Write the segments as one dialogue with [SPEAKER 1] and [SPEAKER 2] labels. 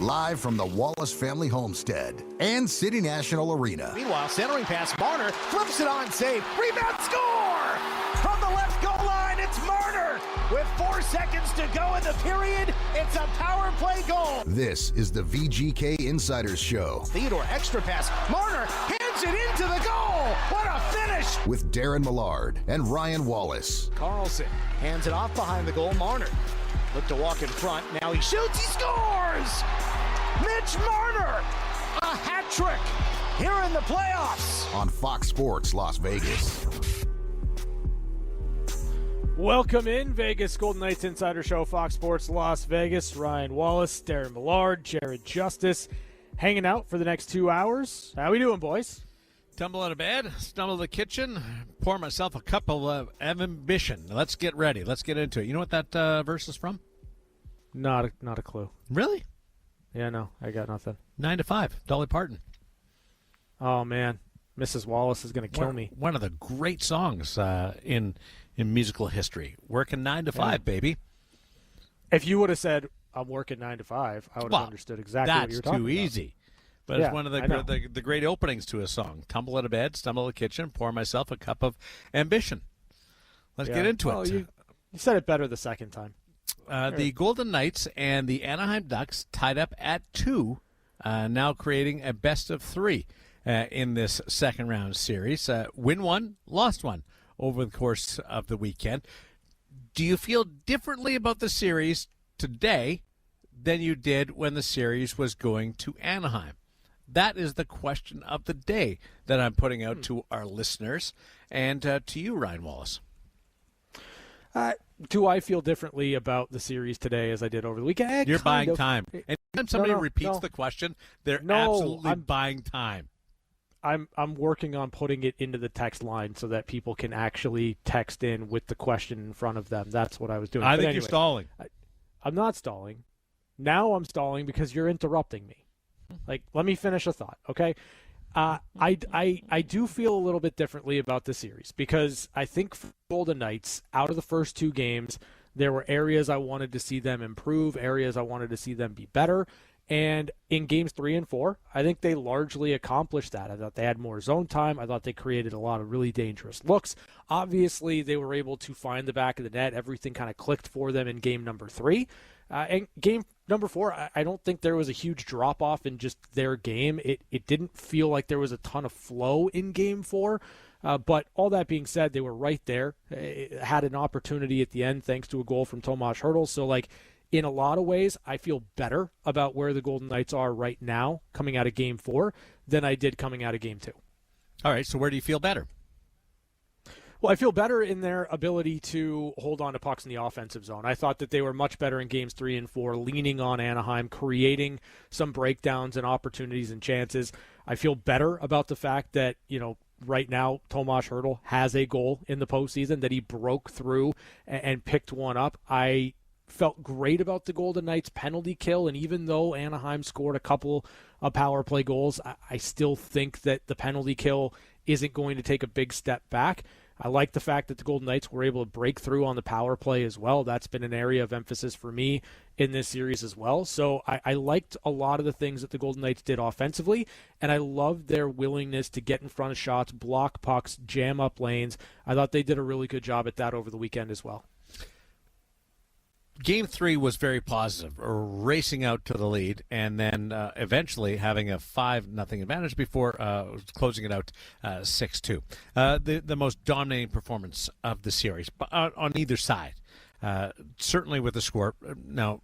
[SPEAKER 1] live from the Wallace family homestead and City National Arena.
[SPEAKER 2] Meanwhile, centering pass, Marner flips it on, save, rebound, score! From the left goal line, it's Marner! With 4 seconds to go in the period, it's a power play goal!
[SPEAKER 1] This is the VGK Insiders Show.
[SPEAKER 2] Theodore, extra pass, Marner hands it into the goal! What a finish!
[SPEAKER 1] With Daren Millard and Ryan Wallace.
[SPEAKER 2] Carlson hands it off behind the goal, Marner. Look to walk in front, now he shoots, he scores! Mitch Marner, a hat trick here in the playoffs.
[SPEAKER 1] On Fox Sports Las Vegas.
[SPEAKER 3] Welcome in, Vegas Golden Knights Insider Show, Fox Sports Las Vegas. Ryan Wallace, Daren Millard, Jared Justice, hanging out for the next 2 hours. How we doing, boys?
[SPEAKER 4] Tumble out of bed, stumble to the kitchen, pour myself a cup of ambition. Let's get ready. Let's get into it. You know what that verse is from?
[SPEAKER 3] Not a clue.
[SPEAKER 4] Really?
[SPEAKER 3] Yeah, no, I got nothing.
[SPEAKER 4] 9 to 5, Dolly Parton.
[SPEAKER 3] Oh, man. Mrs. Wallace is going to kill me.
[SPEAKER 4] One of the great songs in musical history. Working 9 to 5, baby.
[SPEAKER 3] If you would have said, I'm working 9 to 5, I would have understood exactly what you were talking about.
[SPEAKER 4] That's too easy. But it's one of the great openings to a song. Tumble out of bed, stumble to the kitchen, pour myself a cup of ambition. Let's get into it.
[SPEAKER 3] You said it better the second time.
[SPEAKER 4] The Golden Knights and the Anaheim Ducks tied up at 2, now creating a best of 3 in this second round series. Win 1, lost 1 over the course of the weekend. Do you feel differently about the series today than you did when the series was going to Anaheim? That is the question of the day that I'm putting out to our listeners and to you, Ryan Wallace.
[SPEAKER 3] Do I feel differently about the series today as I did over the weekend?
[SPEAKER 4] You're buying time. Anytime somebody repeats the question, they're absolutely buying time.
[SPEAKER 3] I'm working on putting it into the text line so that people can actually text in with the question in front of them. That's what I was doing.
[SPEAKER 4] I think you're stalling.
[SPEAKER 3] I'm not stalling. Now I'm stalling because you're interrupting me. Like, let me finish a thought, okay? I do feel a little bit differently about the series because I think for Golden Knights, out of the first 2 games, there were areas I wanted to see them improve, areas I wanted to see them be better. And in games 3 and 4, I think they largely accomplished that. I thought they had more zone time. I thought they created a lot of really dangerous looks. Obviously, they were able to find the back of the net. Everything kind of clicked for them in game number 3. And game number 4, I don't think there was a huge drop-off in just their game. It didn't feel like there was a ton of flow in game 4. But all that being said, they were right there. Had an opportunity at the end thanks to a goal from Tomas Hertl. So, in a lot of ways, I feel better about where the Golden Knights are right now coming out of Game 4 than I did coming out of Game 2.
[SPEAKER 4] All right, so where do you feel better?
[SPEAKER 3] Well, I feel better in their ability to hold on to pucks in the offensive zone. I thought that they were much better in Games 3 and 4, leaning on Anaheim, creating some breakdowns and opportunities and chances. I feel better about the fact that, right now, Tomas Hertl has a goal in the postseason, that he broke through and picked one up. I felt great about the Golden Knights penalty kill, and even though Anaheim scored a couple of power play goals, I still think that the penalty kill isn't going to take a big step back. I like the fact that the Golden Knights were able to break through on the power play as well. That's been an area of emphasis for me in this series as well. So I liked a lot of the things that the Golden Knights did offensively, and I loved their willingness to get in front of shots, block pucks, jam up lanes. I thought they did a really good job at that over the weekend as well.
[SPEAKER 4] Game 3 was very positive, racing out to the lead, and then eventually having a 5-0 advantage before closing it out 6-2. The most dominating performance of the series on either side, certainly with the score. Now,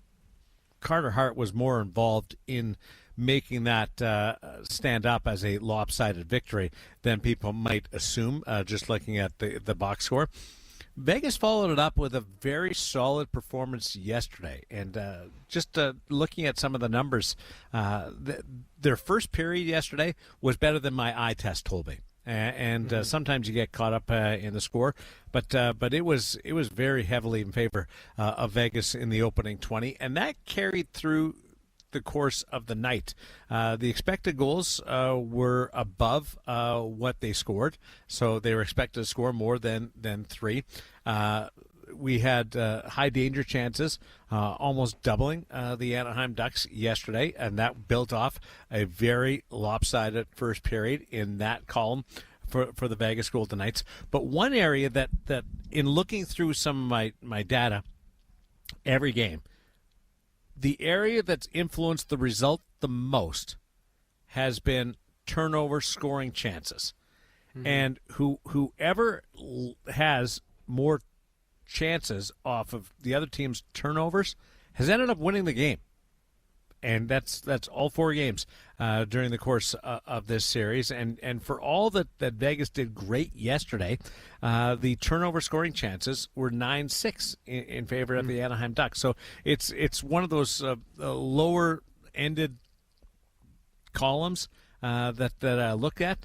[SPEAKER 4] Carter Hart was more involved in making that stand up as a lopsided victory than people might assume, just looking at the box score. Vegas followed it up with a very solid performance yesterday. And just looking at some of the numbers, their first period yesterday was better than my eye test told me. And sometimes you get caught up in the score, but it was very heavily in favor of Vegas in the opening 20, and that carried through the course of the night. The expected goals were above what they scored, so they were expected to score more than 3. we had high danger chances, almost doubling the Anaheim Ducks yesterday, and that built off a very lopsided first period in that column for the Vegas Golden Knights. But one area that in looking through some of my data every game, the area that's influenced the result the most has been turnover scoring chances. Mm-hmm. And whoever has more chances off of the other team's turnovers has ended up winning the game. And that's all 4 games during the course of this series. And for all that Vegas did great yesterday, the turnover scoring chances were 9-6 in favor of the Anaheim Ducks. So it's one of those lower-ended columns that I look at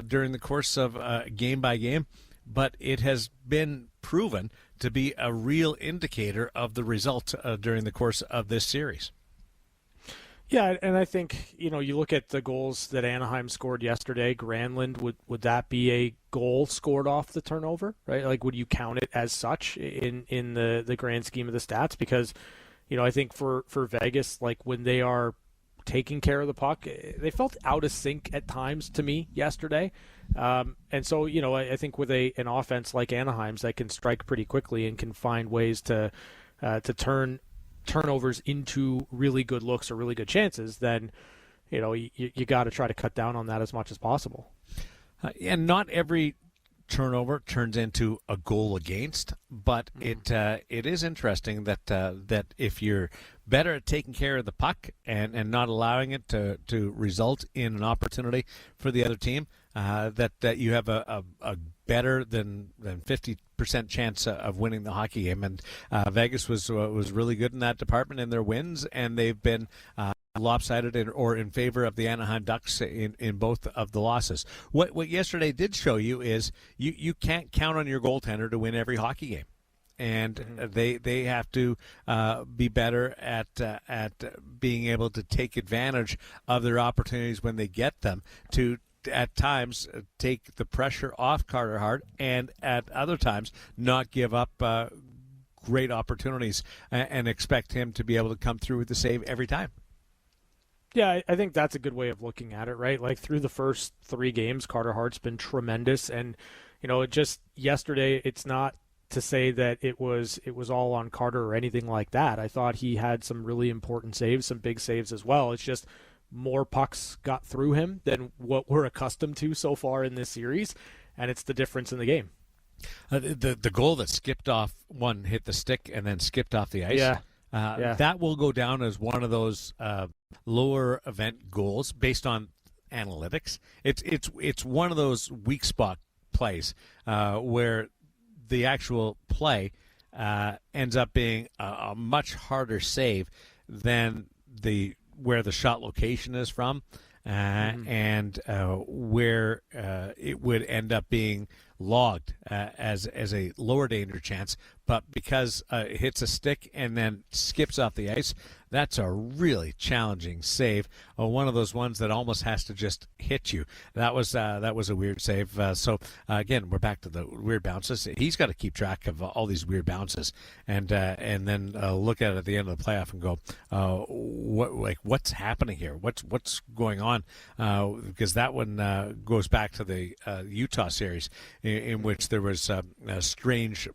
[SPEAKER 4] during the course of game by game, but it has been proven to be a real indicator of the result during the course of this series.
[SPEAKER 3] Yeah, and I think, you look at the goals that Anaheim scored yesterday. Granlund, would that be a goal scored off the turnover, right? Like, would you count it as such in the grand scheme of the stats? Because, I think for Vegas, like when they are taking care of the puck, they felt out of sync at times to me yesterday. And so, I think with an offense like Anaheim's that can strike pretty quickly and can find ways to turn turnovers into really good looks or really good chances, then you got to try to cut down on that as much as possible.
[SPEAKER 4] And not every turnover turns into a goal against, but it is interesting that if you're better at taking care of the puck and not allowing it to result in an opportunity for the other team, that you have a better than 50% chance of winning the hockey game. And Vegas was really good in that department in their wins, and they've been lopsided or in favor of the Anaheim Ducks in both of the losses. What yesterday did show you is you can't count on your goaltender to win every hockey game. And they have to be better at being able to take advantage of their opportunities when they get them, to at times take the pressure off Carter Hart, and at other times not give up great opportunities and expect him to be able to come through with the save every time.
[SPEAKER 3] Yeah, I think that's a good way of looking at it, right? Like through the first 3 games, Carter Hart's been tremendous, and it just yesterday, it's not to say that it was all on Carter or anything like that. I thought he had some really important saves, some big saves as well. It's just more pucks got through him than what we're accustomed to so far in this series, and it's the difference in the game.
[SPEAKER 4] The goal that skipped off, one hit the stick and then skipped off the ice.
[SPEAKER 3] Yeah.
[SPEAKER 4] That will go down as one of those lower event goals based on analytics. It's one of those weak spot plays where the actual play ends up being a much harder save than where the shot location is from, and where it would end up being logged as a lower danger chance. But because it hits a stick and then skips off the ice, that's a really challenging save. One of those ones that almost has to just hit you. That was a weird save. So again, we're back to the weird bounces. He's got to keep track of all these weird bounces, and then look at it at the end of the playoff and go, what's happening here? What's going on? Because that one goes back to the Utah series in which there was strange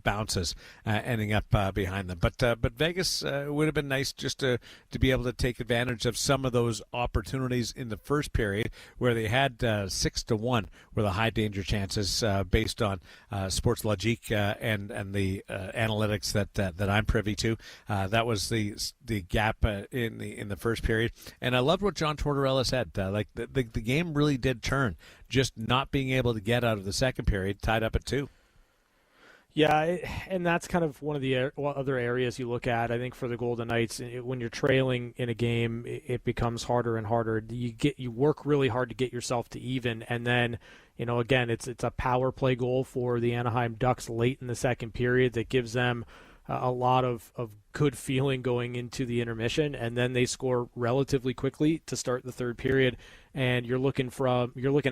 [SPEAKER 4] bounces ending up behind them. But Vegas would have been nice just to be able to take advantage of some of those opportunities in the first period where they had 6-1 were the high danger chances based on Sports Logique and the analytics that I'm privy to. That was the gap in the first period. And I loved what John Tortorella said. The game really did turn, just not being able to get out of the second period, tied up at 2.
[SPEAKER 3] Yeah, and that's kind of one of the other areas you look at. I think for the Golden Knights, when you're trailing in a game, it becomes harder and harder. You work really hard to get yourself to even, and then again, it's a power play goal for the Anaheim Ducks late in the second period that gives them a lot of good feeling going into the intermission, and then they score relatively quickly to start the third period, and you're looking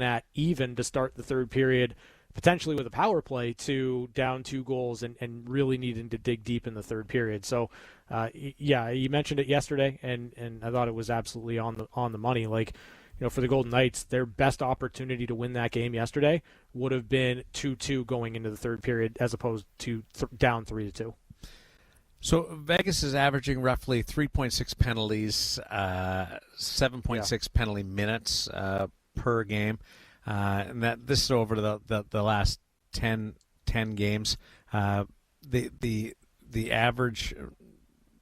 [SPEAKER 3] at even to start the third period potentially with a power play, to down 2 goals and really needing to dig deep in the third period. So, yeah, you mentioned it yesterday, and I thought it was absolutely on the money. Like, for the Golden Knights, their best opportunity to win that game yesterday would have been 2-2 going into the third period, as opposed to down 3-2.
[SPEAKER 4] So Vegas is averaging roughly 3.6 penalties, 7.6 penalty minutes per game, and this is over the last 10 games. The average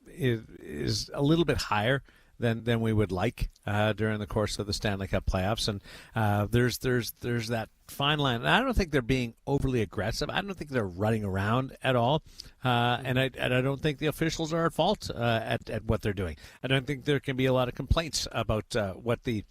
[SPEAKER 4] is a little bit higher than we would like during the course of the Stanley Cup playoffs, and there's that fine line. And I don't think they're being overly aggressive. I don't think they're running around at all, and I don't think the officials are at fault at what they're doing. I don't think there can be a lot of complaints about what the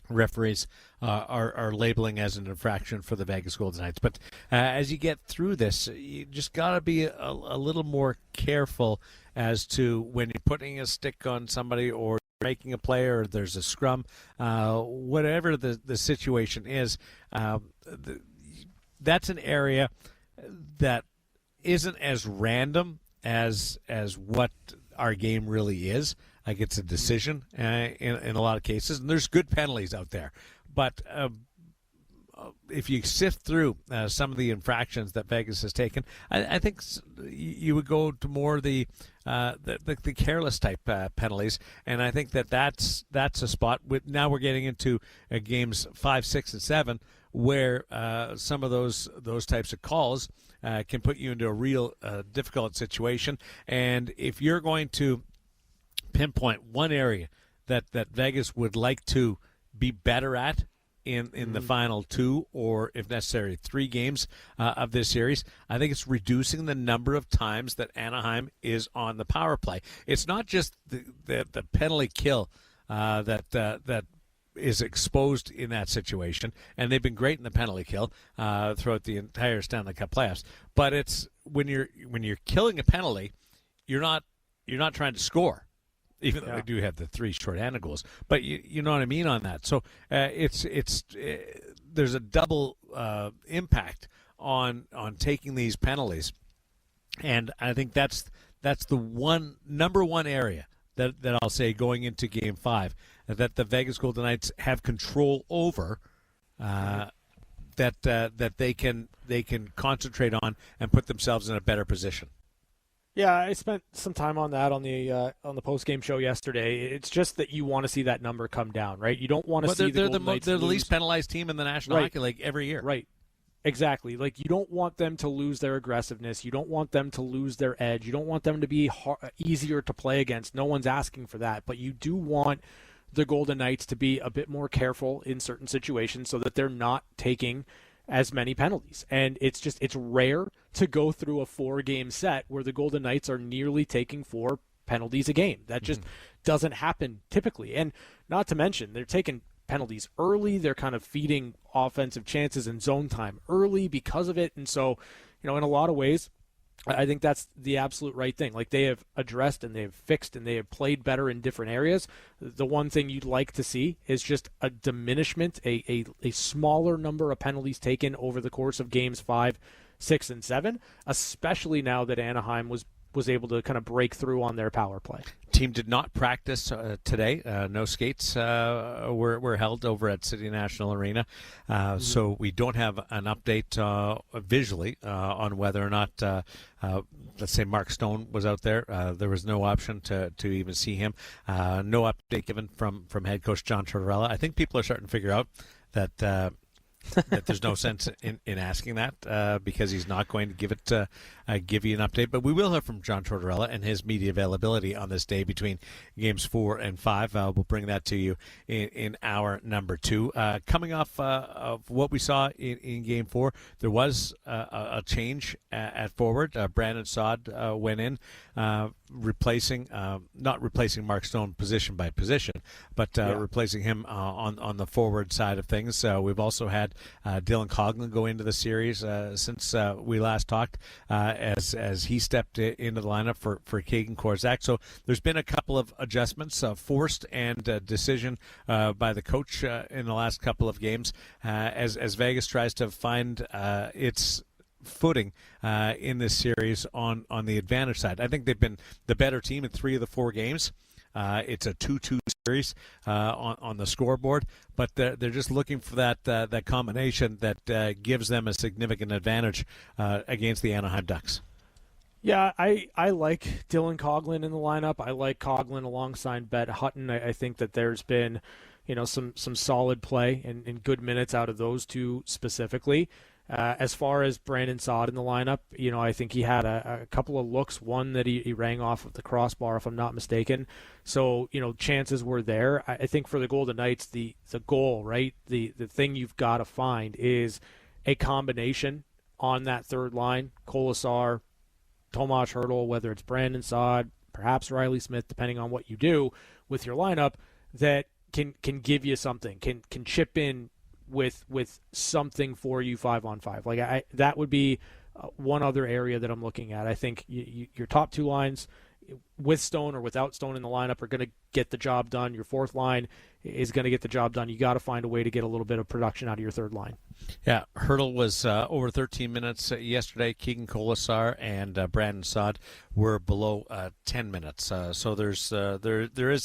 [SPEAKER 4] referees are labeling as an infraction for the Vegas Golden Knights. But as you get through this, you just got to be a little more careful as to when you're putting a stick on somebody or making a play or there's a scrum, whatever the situation is. That's an area that isn't as random as what our game really is. Like, it's a decision in a lot of cases, and there's good penalties out there. But if you sift through some of the infractions that Vegas has taken, I think you would go to more the careless type penalties, and I think that's a spot. Now we're getting into games 5, 6, and 7, where some of those types of calls can put you into a real difficult situation. And if you're going to pinpoint one area that Vegas would like to be better at in the final 2 or, if necessary, 3 games of this series, I think it's reducing the number of times that Anaheim is on the power play. It's not just the penalty kill that is exposed in that situation, and they've been great in the penalty kill throughout the entire Stanley Cup playoffs. But it's when you're killing a penalty, you're not trying to score, even though they do have the 3 shorthanded goals. But you know what I mean on that. So there's a double impact on taking these penalties, and I think that's the number one area that I'll say going into Game 5 that the Vegas Golden Knights have control over, that they can concentrate on and put themselves in a better position.
[SPEAKER 3] Yeah, I spent some time on that on the post-game show yesterday. It's just that you want to see that number come down, right? You don't want to see the Golden Knights
[SPEAKER 4] they're the least penalized team in the National Hockey League every year.
[SPEAKER 3] Right. Exactly. Like, you don't want them to lose their aggressiveness. You don't want them to lose their edge. You don't want them to be easier to play against. No one's asking for that. But you do want the Golden Knights to be a bit more careful in certain situations so that they're not taking as many penalties. And it's rare to go through a 4-game set where the Golden Knights are nearly taking 4 penalties a game. That just doesn't happen typically. And not to mention, they're taking penalties early. They're kind of feeding offensive chances and zone time early because of it. And so, in a lot of ways, I think that's the absolute right thing. Like, they have addressed and they have fixed and they have played better in different areas. The one thing you'd like to see is just a diminishment, a smaller number of penalties taken over the course of games 5, 6, and 7, especially now that Anaheim was able to kind of break through on their power play.
[SPEAKER 4] Team did not practice today. No skates were held over at City National Arena. So we don't have an update visually on whether or not, let's say, Mark Stone was out there. There was no option to even see him. No update given from head coach John Tortorella. I think people are starting to figure out that there's no sense in asking that because he's not going to give you an update. But we will hear from John Tortorella and his media availability on this day between games 4 and 5. We'll bring that to you in hour number 2. Coming off of what we saw in game 4, there was a change at forward. Brandon Saad went in, not replacing Mark Stone position by position, but replacing him on the forward side of things. We've also had Dylan Coughlin go into the series since we last talked. as he stepped into the lineup for Keegan Korczak. So there's been a couple of adjustments, forced and decision by the coach in the last couple of games as Vegas tries to find its footing in this series on the advantage side. I think they've been the better team in 3 of the 4 games. It's a 2-2 series on the scoreboard, but they're just looking for that combination that gives them a significant advantage against the Anaheim Ducks.
[SPEAKER 3] Yeah, I like Dylan Coghlan in the lineup. I like Coghlan alongside Bet Hutton. I think that there's been, some solid play and good minutes out of those two specifically. As far as Brandon Saad in the lineup, I think he had a couple of looks, one that he rang off of the crossbar, if I'm not mistaken. So, chances were there. I think for the Golden Knights, the goal, right, the thing you've got to find is a combination on that third line, Kolesar, Tomas Hertl, whether it's Brandon Saad, perhaps Riley Smith, depending on what you do with your lineup, that can give you something, can chip in with something for you 5-on-5. Like that would be one other area that I'm looking at. I think your top 2 lines with Stone or without Stone in the lineup are going to get the job done. Your fourth line is going to get the job done. You got to find a way to get a little bit of production out of your third line.
[SPEAKER 4] Yeah, Hertl was over 13 minutes yesterday. Keegan Kolesar and Brandon Saad were below 10 minutes. So there is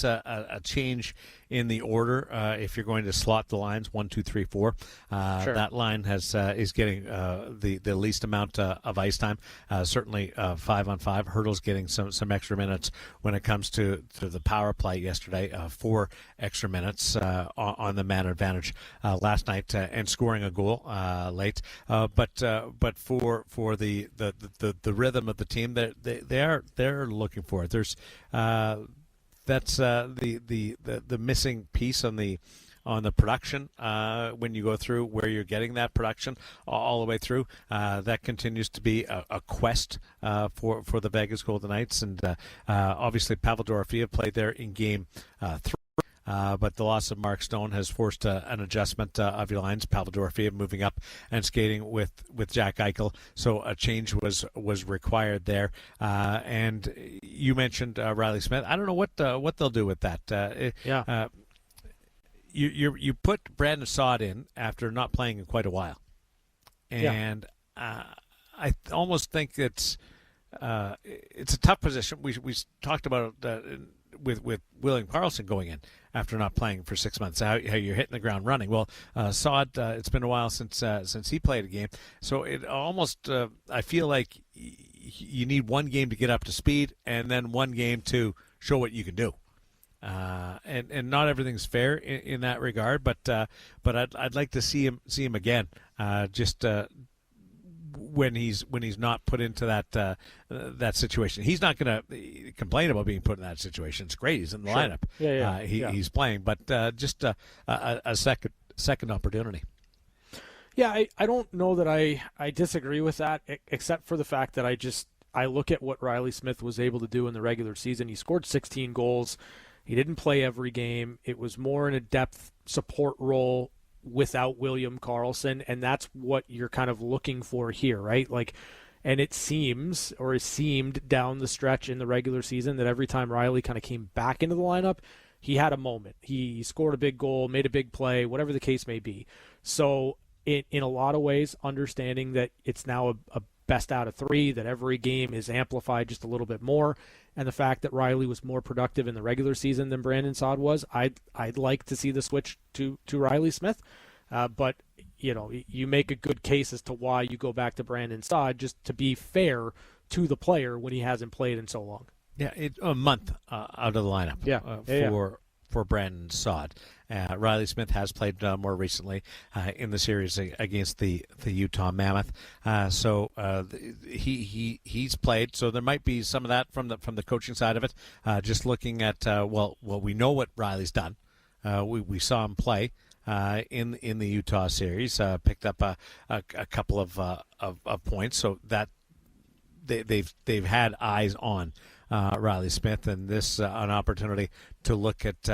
[SPEAKER 4] a change in the order if you're going to slot the lines 1, 2, 3, 4. Sure. That line is getting the least amount of ice time. Certainly 5-on-5. Hertl's getting some extra minutes when it comes to the power play yesterday. 4 extra minutes on the man advantage last night and scoring a goal late. But for the rhythm of the team, they're looking for it. There's that's the missing piece on the production when you go through where you're getting that production all the way through. That continues to be a quest for the Vegas Golden Knights, and obviously Pavel Dorofeev played there in game 3. But the loss of Mark Stone has forced an adjustment of your lines. Pavel Dorofeev moving up and skating with Jack Eichel, so a change was required there. And you mentioned Riley Smith. I don't know what they'll do with that. You put Brandon Saad in after not playing in quite a while, and I almost think it's a tough position. We talked about with William Karlsson going in after not playing for 6 months, how you're hitting the ground running. Well, Saad, it's been a while since he played a game, so it almost I feel like you need one game to get up to speed, and then one game to show what you can do. And not everything's fair in that regard, but I'd like to see him again, just when he's not put into that situation. He's not going to complain about being put in that situation. It's great. He's in the lineup. He's playing, but just a second opportunity.
[SPEAKER 3] Yeah, I don't know that I disagree with that, except for the fact that I look at what Riley Smith was able to do in the regular season. He scored 16 goals. He didn't play every game. It was more in a depth support role without William Karlsson, and that's what you're kind of looking for here, right? Like, and it seemed down the stretch in the regular season that every time Riley kind of came back into the lineup, he had a moment. He scored a big goal, made a big play, whatever the case may be. So in a lot of ways, understanding that it's now a best out of 3, that every game is amplified just a little bit more, and the fact that Riley was more productive in the regular season than Brandon Saad was, I'd like to see the switch to Riley Smith. But you make a good case as to why you go back to Brandon Saad, just to be fair to the player when he hasn't played in so long.
[SPEAKER 4] Yeah, a month out of the lineup for Brandon Saad. Riley Smith has played more recently in the series against the Utah Mammoth, so he's played. So there might be some of that from the coaching side of it. Just looking at we know what Riley's done. We saw him play in the Utah series, picked up a couple of points, so that they've had eyes on Riley Smith, and this an opportunity to look at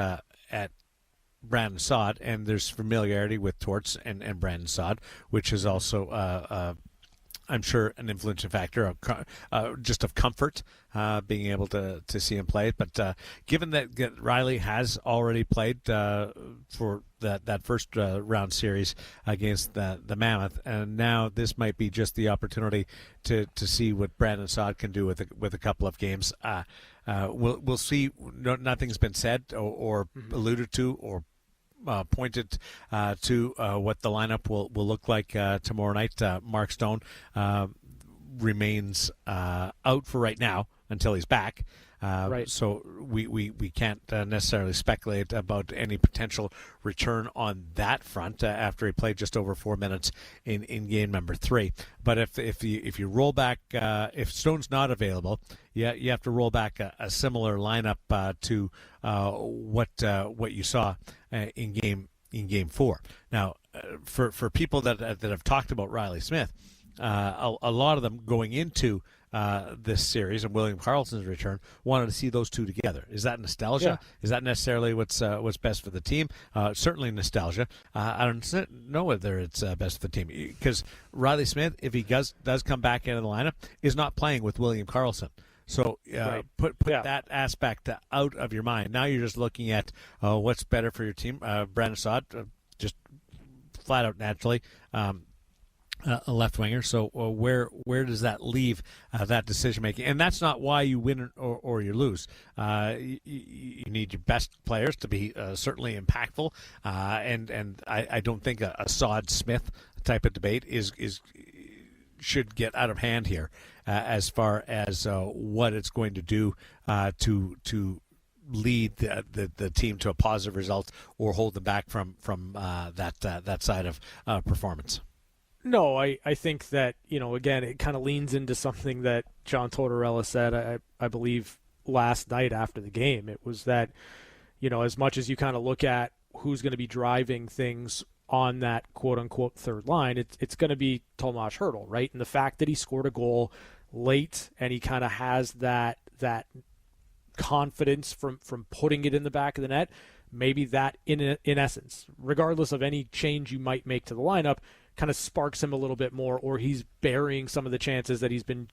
[SPEAKER 4] Brandon Saad, and there's familiarity with Torts and Brandon Saad, which is also I'm sure an influencing factor of just of comfort, being able to see him play. But given that Riley has already played for that first round series against the Mammoth, and now this might be just the opportunity to see what Brandon Saad can do with a couple of games. We'll see. Nothing's been said or alluded to or pointed to what the lineup will look like tomorrow night. Mark Stone remains out for right now until he's back.
[SPEAKER 3] Right.
[SPEAKER 4] So we can't necessarily speculate about any potential return on that front after he played just over 4 minutes in game number 3. But if you roll back, if Stone's not available, you have to roll back a similar lineup to what you saw in game 4. Now, for people that have talked about Riley Smith, a lot of them going into this series and William Karlsson's return wanted to see those two together. Is that nostalgia?
[SPEAKER 3] Yeah.
[SPEAKER 4] Is that necessarily what's best for the team? Certainly nostalgia. I don't know whether it's best for the team, because Riley Smith, if he does come back into the lineup, is not playing with William Karlsson. So
[SPEAKER 3] Right.
[SPEAKER 4] put that aspect out of your mind. Now you're just looking at what's better for your team. Brandon Saad, just flat out naturally. A left winger, so where does that leave that decision making? And that's not why you win or you lose. You need your best players to be certainly impactful, and I don't think a Saad Smith type of debate should get out of hand here as far as what it's going to do to lead the team to a positive result or hold them back from that side of performance.
[SPEAKER 3] No, I think that, again, it kind of leans into something that John Tortorella said, I believe, last night after the game. It was that, as much as you kind of look at who's going to be driving things on that quote-unquote third line, it's going to be Tomas Hertl, right? And the fact that he scored a goal late and he kind of has that confidence from putting it in the back of the net, maybe that, in essence, regardless of any change you might make to the lineup, kind of sparks him a little bit more, or he's burying some of the chances that he's been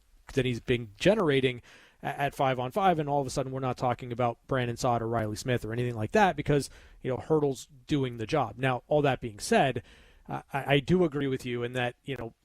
[SPEAKER 3] generating at 5-on-5, and all of a sudden we're not talking about Brandon Saad or Riley Smith or anything like that, because Hertl's doing the job. Now, all that being said, I do agree with you in that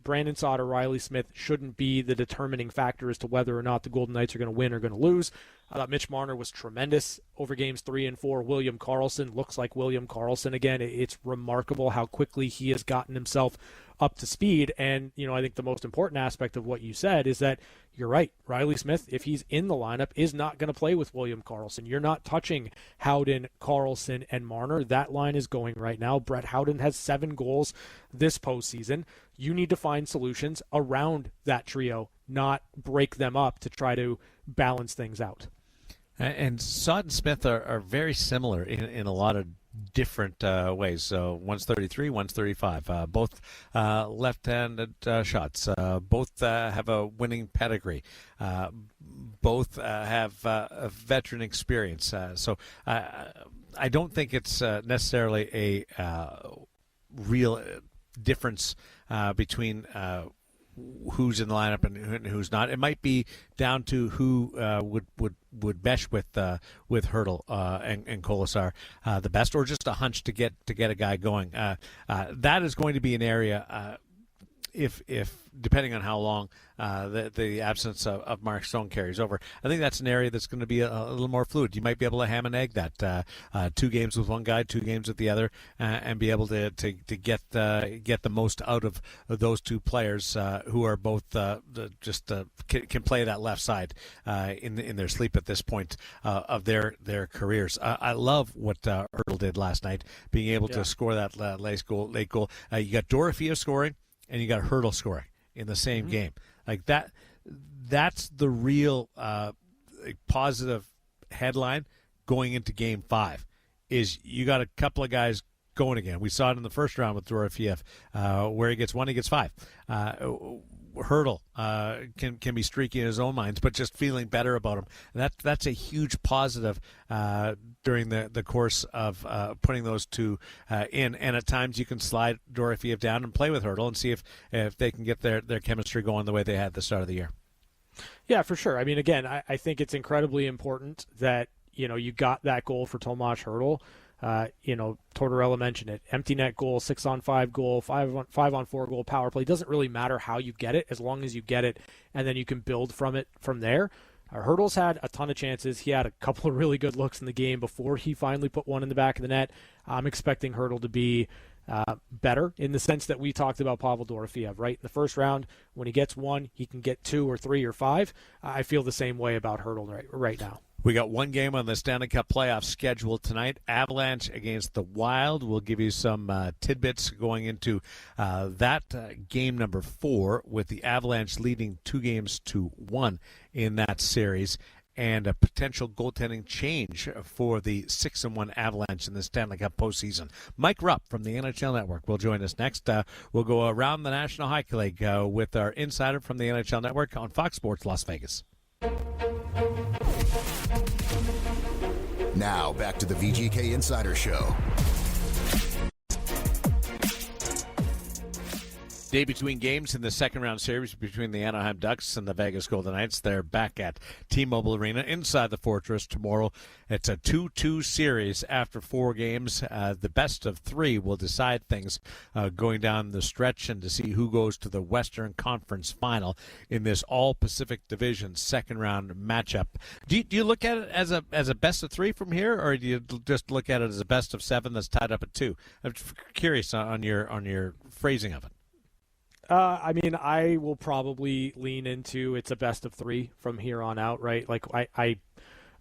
[SPEAKER 3] Brandon Saad or Riley Smith shouldn't be the determining factor as to whether or not the Golden Knights are going to win or going to lose. I thought Mitch Marner was tremendous over games 3 and 4. William Karlsson looks like William Karlsson again. It's remarkable how quickly he has gotten himself up to speed. And, I think the most important aspect of what you said is that you're right. Riley Smith, if he's in the lineup, is not going to play with William Karlsson. You're not touching Howden, Karlsson, and Marner. That line is going right now. Brett Howden has 7 goals this postseason. You need to find solutions around that trio, not break them up to try to balance things out.
[SPEAKER 4] And Saad and Smith are very similar in a lot of different ways. So one's 33, one's 35. Both left-handed shots. Both have a winning pedigree. Both have a veteran experience. So I don't think it's necessarily a real difference between who's in the lineup and who's not. It might be down to who would mesh with Hertl and Kolesar the best, or just a hunch to get a guy going. That is going to be an area if depending on how long the absence of Mark Stone carries over. I think that's an area that's going to be a little more fluid. You might be able to ham and egg that 2 games with one guy, 2 games with the other, and be able to get the most out of those 2 players who are both can play that left side in their sleep at this point of their careers. I love what Hertl did last night, being able to score that late goal. You got Dorofeo scoring, and you got Hertl scoring in the same game. Like that's the real positive headline going into game 5 is you got a couple of guys going again. We saw it in the first round with Dorofeev, where he gets 1, he gets 5. Hurdle can be streaky in his own minds, but just feeling better about him. That's a huge positive during the course of putting those two in. And at times you can slide Dorofeev down and play with Hurdle and see if they can get their chemistry going the way they had at the start of the year.
[SPEAKER 3] Yeah, for sure. I mean, again, I think it's incredibly important that you got that goal for Tomas Hurdle. Tortorella mentioned it. Empty net goal, 6-on-5 goal, 5-on-4 goal, power play. It doesn't really matter how you get it as long as you get it, and then you can build from there. Hurdle's had a ton of chances. He had a couple of really good looks in the game before he finally put one in the back of the net. I'm expecting Hurdle to be better in the sense that we talked about Pavel Dorofeev, right? In the first round, when he gets 1, he can get 2 or 3 or 5. I feel the same way about Hurdle right now.
[SPEAKER 4] We got one game on the Stanley Cup playoff schedule tonight. Avalanche against the Wild. We'll give you some tidbits going into that game number 4, with the Avalanche leading 2-1 in that series, and a potential goaltending change for the 6-1 Avalanche in the Stanley Cup postseason. Mike Rupp from the NHL Network will join us next. We'll go around the National Hockey League with our insider from the NHL Network on Fox Sports Las Vegas.
[SPEAKER 1] Now, back to the VGK Insider Show.
[SPEAKER 4] Day between games in the second round series between the Anaheim Ducks and the Vegas Golden Knights. They're back at T-Mobile Arena inside the Fortress tomorrow. It's a 2-2 series after 4 games. The best of 3 will decide things going down the stretch, and to see who goes to the Western Conference Final in this All-Pacific Division second round matchup. Do you look at it as a best of 3 from here, or do you just look at it as a best of 7 that's tied up at 2? I'm curious on your phrasing of it.
[SPEAKER 3] I mean, I will probably lean into it's a best of 3 from here on out, right? Like, I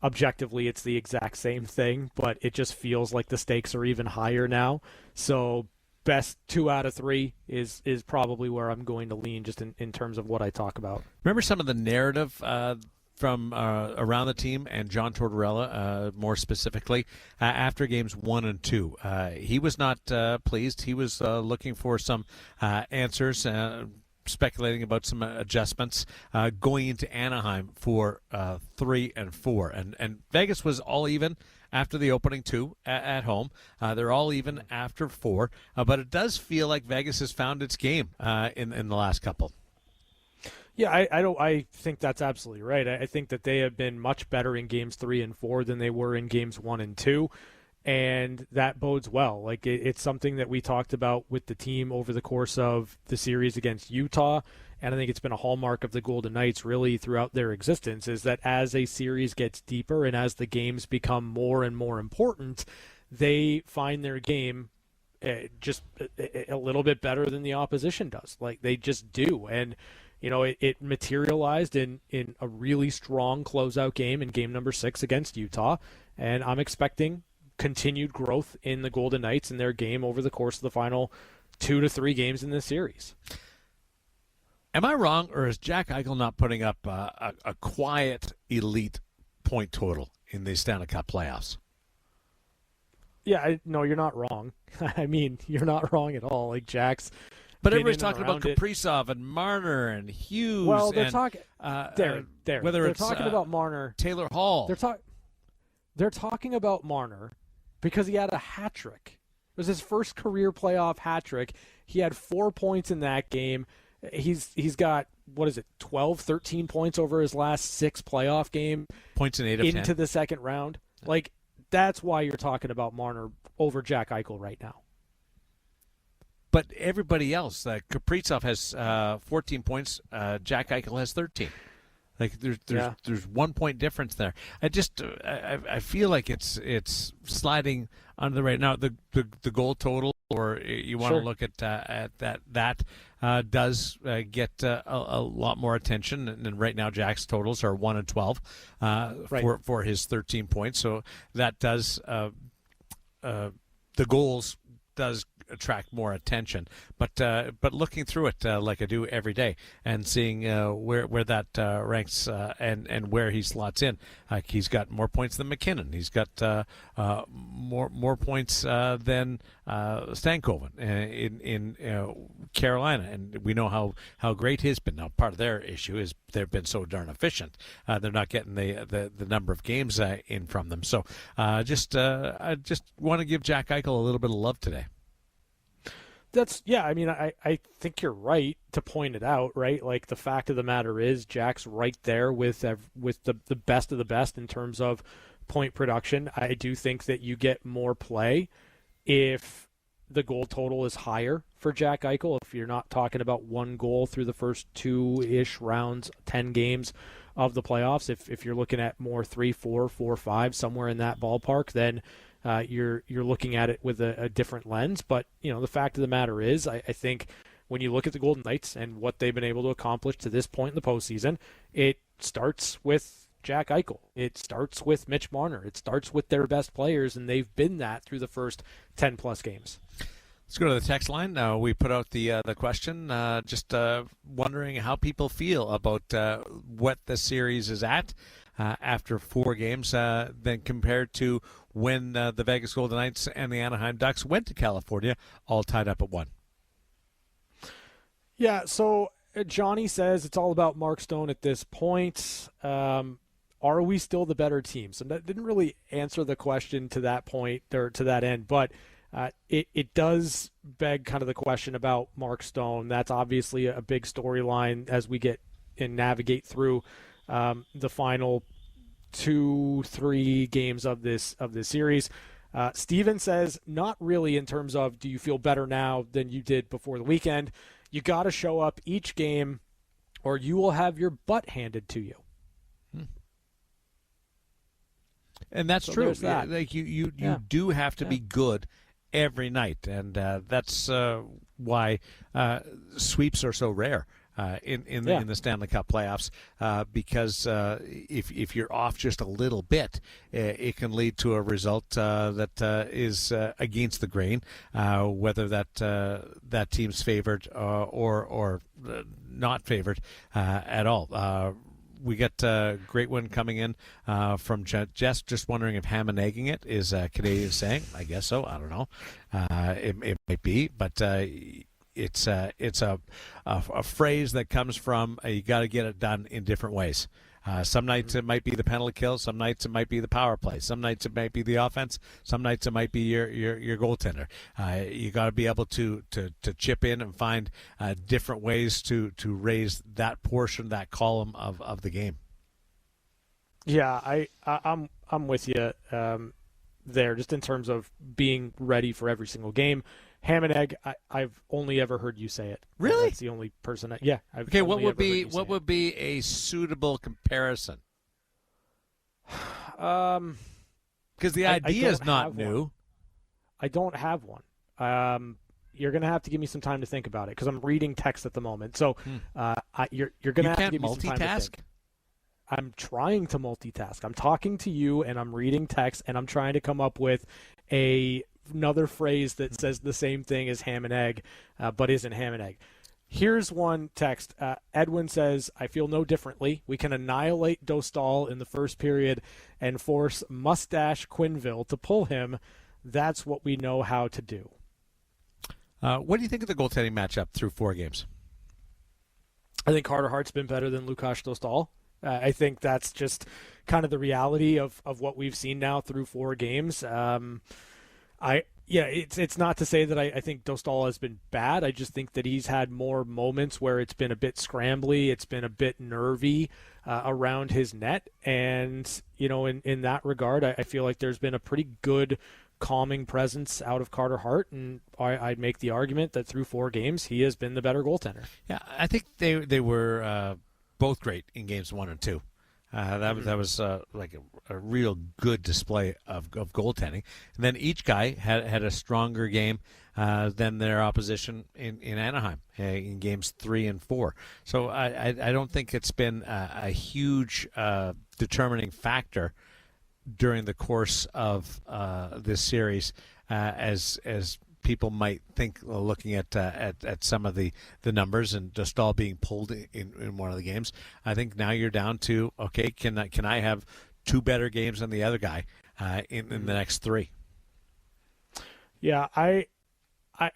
[SPEAKER 3] objectively, it's the exact same thing, but it just feels like the stakes are even higher now. So best 2 out of 3 is probably where I'm going to lean, just in terms of what I talk about.
[SPEAKER 4] Remember some of the narrative from around the team and John Tortorella, more specifically, after games 1 and 2. He was not pleased. He was looking for some answers, speculating about some adjustments going into Anaheim for 3 and 4. And Vegas was all even after the opening 2 at home. They're all even after 4. But it does feel like Vegas has found its game in the last couple.
[SPEAKER 3] Yeah, I think that's absolutely right. I think that they have been much better in games 3 and 4 than they were in games 1 and 2, and that bodes well. Like, it's something that we talked about with the team over the course of the series against Utah, and I think it's been a hallmark of the Golden Knights really throughout their existence, is that as a series gets deeper and as the games become more and more important, they find their game just a little bit better than the opposition does. Like, they just do. And it materialized in a really strong closeout game in game number 6 against Utah, and I'm expecting continued growth in the Golden Knights in their game over the course of the final 2 to 3 games in this series.
[SPEAKER 4] Am I wrong, or is Jack Eichel not putting up a quiet elite point total in the Stanley Cup playoffs?
[SPEAKER 3] Yeah, no, you're not wrong. I mean, you're not wrong at all. Like, Jack's.
[SPEAKER 4] But everybody's talking about Kaprizov and Marner and Hughes.
[SPEAKER 3] Well, they're
[SPEAKER 4] and,
[SPEAKER 3] talking. Whether they're talking about Marner,
[SPEAKER 4] Taylor Hall.
[SPEAKER 3] They're talking about Marner because he had a hat trick. It was his first career playoff hat trick. He had 4 points in that game. He's got 12, 13 points over his last 6 playoff game.
[SPEAKER 4] Points in 8 of 10
[SPEAKER 3] into the second round. Like, that's why you're talking about Marner over Jack Eichel right now.
[SPEAKER 4] But everybody else, Kaprizov has 14 points. Jack Eichel has 13. Like, there's 1 point difference there. I feel like it's sliding under the right now. The goal total, or you want to look at that does get a lot more attention. And right now, Jack's totals are 1 and 12 for his 13 points. So that does the goals does attract more attention. But looking through it like I do every day and seeing where that ranks and where he slots in, he's got more points than McKinnon. He's got more points than Stankoven in Carolina, and we know how great he's been. Now, part of their issue is they've been so darn efficient. They're not getting the number of games in from them. So I just want to give Jack Eichel a little bit of love today.
[SPEAKER 3] I mean, I think you're right to point it out, right? Like, the fact of the matter is Jack's right there with the best of the best in terms of point production. I do think that you get more play if the goal total is higher for Jack Eichel. If you're not talking about one goal through the first 2-ish rounds, 10 games of the playoffs, if you're looking at more 3, 4, 4, 5, somewhere in that ballpark, then you're looking at it with a different lens. But, the fact of the matter is, I think when you look at the Golden Knights and what they've been able to accomplish to this point in the postseason, it starts with Jack Eichel. It starts with Mitch Marner. It starts with their best players, and they've been that through the first 10-plus games.
[SPEAKER 4] Let's go to the text line. We put out the question, just wondering how people feel about what the series is at after 4 games, then compared to when the Vegas Golden Knights and the Anaheim Ducks went to California, all tied up at 1.
[SPEAKER 3] Yeah, so Johnny says it's all about Mark Stone at this point. Are we still the better team? So that didn't really answer the question to that point or to that end, but it does beg kind of the question about Mark Stone. That's obviously a big storyline as we get and navigate through the final 2-3 games of this series. Steven says, not really in terms of do you feel better now than you did before the weekend. You got to show up each game or you will have your butt handed to you.
[SPEAKER 4] And that's true.
[SPEAKER 3] That.
[SPEAKER 4] Like you do have to be good every night, and that's why sweeps are so rare in the Stanley Cup playoffs. Because if you're off just a little bit, it can lead to a result that is against the grain, whether that team's favored or not favored at all. We got a great one coming in from Jess, just wondering if ham and egging it is a Canadian saying. I guess so. I don't know. It might be, but it's a phrase that comes from you got to get it done in different ways. Some nights it might be the penalty kill. Some nights it might be the power play. Some nights it might be the offense. Some nights it might be your goaltender. You got to be able to chip in and find different ways to raise that portion, that column of the game.
[SPEAKER 3] Yeah, I'm with you there, just in terms of being ready for every single game. Ham and egg, I've only ever heard you say it.
[SPEAKER 4] Really?
[SPEAKER 3] That's the only person.
[SPEAKER 4] Okay, what would be a suitable comparison? Because the idea is not new.
[SPEAKER 3] I don't have one. You're going to have to give me some time to think about it because I'm reading text at the moment. So you're going to have to give me some time to think. I'm trying to multitask. I'm talking to you and I'm reading text and I'm trying to come up with another phrase that says the same thing as ham and egg, but isn't ham and egg. Here's one text. Edwin says, I feel no differently. We can annihilate Dostal in the first period and force Mustache Quinville to pull him. That's what we know how to do.
[SPEAKER 4] What do you think of the goaltending matchup through 4 games?
[SPEAKER 3] I think Carter Hart's been better than Lukáš Dostal. I think that's just kind of the reality of what we've seen now through 4 games. It's not to say that I think Dostal has been bad. I just think that he's had more moments where it's been a bit scrambly, it's been a bit nervy around his net. And, in that regard, I feel like there's been a pretty good calming presence out of Carter Hart. And I'd make the argument that through 4 games, he has been the better goaltender.
[SPEAKER 4] Yeah, I think they were both great in games 1 and 2. That was like a real good display of goaltending. And then each guy had a stronger game than their opposition in Anaheim in games 3 and 4. So I don't think it's been a huge determining factor during the course of this series as people might think, looking at some of the numbers and just all being pulled in one of the games. I think now you're down to, okay, can I have two better games than the other guy in the next three?
[SPEAKER 3] Yeah, I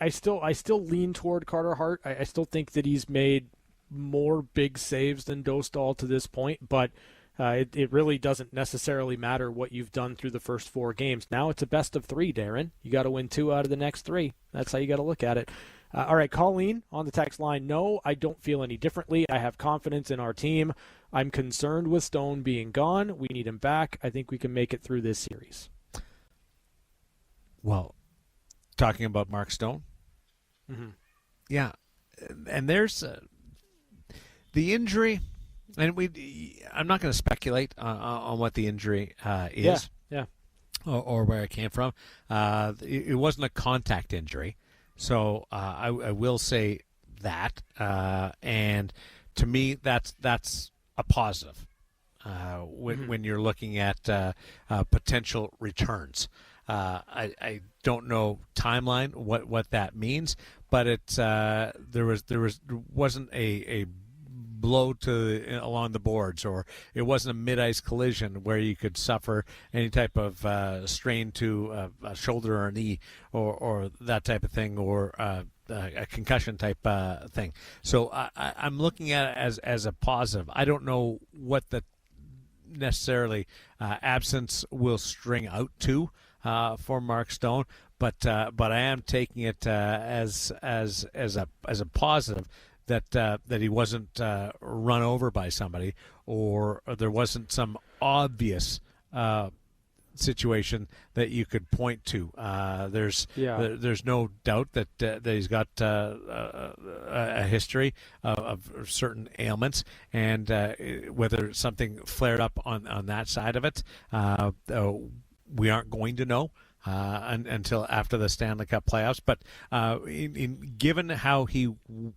[SPEAKER 3] still lean toward Carter Hart. I still think that he's made more big saves than Dostal to this point, but it really doesn't necessarily matter what you've done through the first four games. Now it's a best of three, Daren. You got to win 2 out of the next 3. That's how you got to look at it. All right, Colleen on the text line. No, I don't feel any differently. I have confidence in our team. I'm concerned with Stone being gone. We need him back. I think we can make it through this series.
[SPEAKER 4] Well, talking about Mark Stone?
[SPEAKER 3] Mm-hmm.
[SPEAKER 4] Yeah. And there's the injury, and I'm not going to speculate on what the injury is.
[SPEAKER 3] Yeah.
[SPEAKER 4] Or where it came from. It wasn't a contact injury. So I will say that. And to me, that's a positive when you're looking at potential returns. I don't know timeline what that means, but it's there wasn't a blow along the boards, or it wasn't a mid-ice collision where you could suffer any type of strain to a shoulder or a knee or that type of thing, or a concussion type thing. So I'm looking at it as a positive. I don't know what the necessarily absence will string out to for Mark Stone, but I am taking it as a positive that he wasn't run over by somebody, or there wasn't some obvious situation that you could point to. There's no doubt that he's got a history of certain ailments, and whether something flared up on that side of it, we aren't going to know until after the Stanley Cup playoffs. But given how he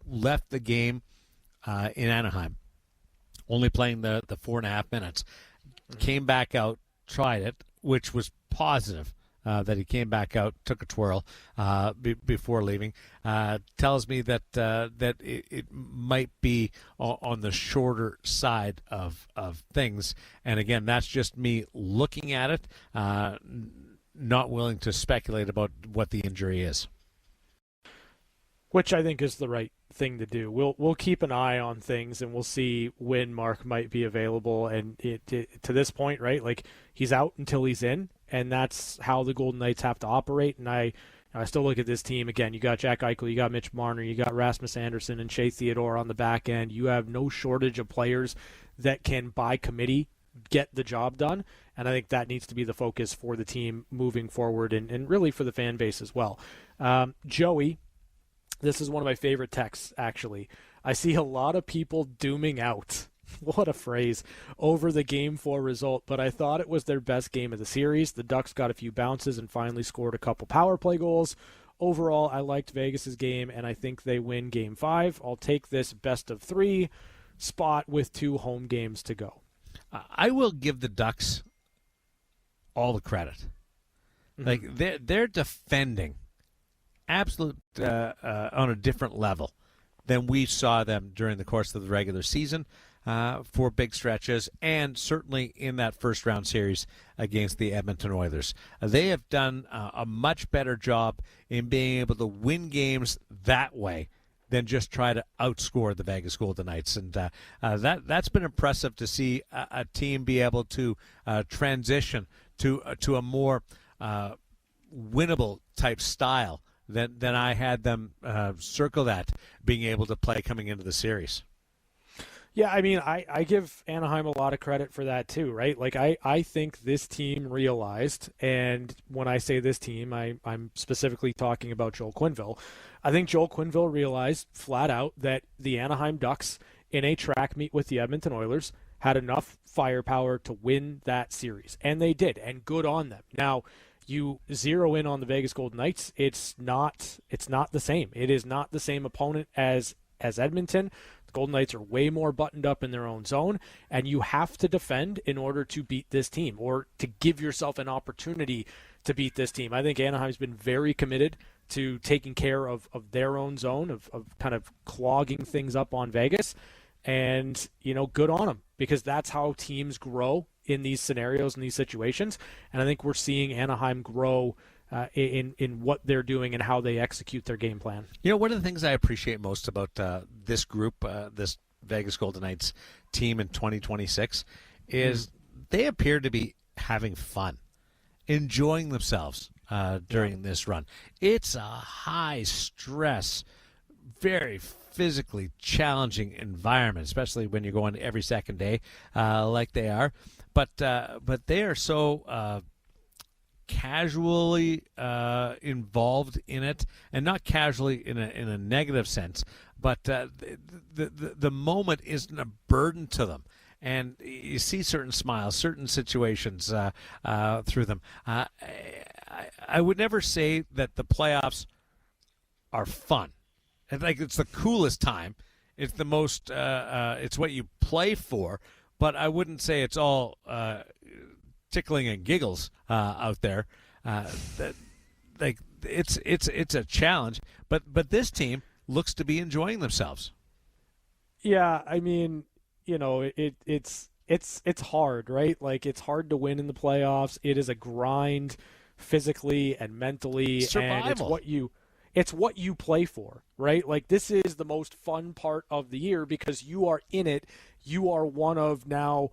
[SPEAKER 4] left the game in Anaheim, only playing the 4.5 minutes, came back out, tried it, which was positive. That he came back out, took a twirl before leaving, tells me that it might be on the shorter side of things. And again, that's just me looking at it, not willing to speculate about what the injury is.
[SPEAKER 3] Which I think is the right thing to do. We'll keep an eye on things, and we'll see when Mark might be available. And to this point, right, like, he's out until he's in, and that's how the Golden Knights have to operate. And I still look at this team again. You got Jack Eichel, you got Mitch Marner, you got Rasmus Anderson and Shea Theodore on the back end. You have no shortage of players that can, by committee, get the job done. And I think that needs to be the focus for the team moving forward, and really for the fan base as well. Joey, this is one of my favorite texts, actually. I see a lot of people dooming out, what a phrase, over the Game 4 result, but I thought it was their best game of the series. The Ducks got a few bounces and finally scored a couple power play goals. Overall, I liked Vegas's game, and I think they win Game 5. I'll take this best of 3 spot with 2 home games to go.
[SPEAKER 4] I will give the Ducks all the credit. Mm-hmm. Like, they're defending absolute on a different level than we saw them during the course of the regular season for big stretches, and certainly in that first round series against the Edmonton Oilers. They have done a much better job in being able to win games that way than just try to outscore the Vegas Golden Knights. And that's been impressive to see a team be able to transition to a more winnable type style than I had them circle that, being able to play coming into the series.
[SPEAKER 3] Yeah, I mean, I give Anaheim a lot of credit for that too, right? Like, I think this team realized, and when I say this team, I'm specifically talking about Joel Quenneville. I think Joel Quenneville realized flat out that the Anaheim Ducks in a track meet with the Edmonton Oilers had enough firepower to win that series, and they did, and good on them. Now, you zero in on the Vegas Golden Knights, it's not the same. It is not the same opponent as Edmonton. The Golden Knights are way more buttoned up in their own zone, and you have to defend in order to beat this team, or to give yourself an opportunity to beat this team. I think Anaheim's been very committed to taking care of their own zone, of kind of clogging things up on Vegas. And, good on them, because that's how teams grow in these scenarios and these situations. And I think we're seeing Anaheim grow in what they're doing and how they execute their game plan.
[SPEAKER 4] One of the things I appreciate most about this group, this Vegas Golden Knights team in 2026, is they appear to be having fun, enjoying themselves during this run. It's a high-stress, very physically challenging environment, especially when you're going every second day like they are. But they are so casually involved in it, and not casually in a negative sense, but the moment isn't a burden to them. And you see certain smiles, certain situations through them. I would never say that the playoffs are fun. It's the coolest time. It's the most. It's what you play for. But I wouldn't say it's all tickling and giggles out there. It's a challenge. But this team looks to be enjoying themselves.
[SPEAKER 3] Yeah, I mean, it's hard, right? Like, it's hard to win in the playoffs. It is a grind, physically and mentally,
[SPEAKER 4] survival.
[SPEAKER 3] And it's what you play for, right? Like, this is the most fun part of the year because you are in it. You are one of now,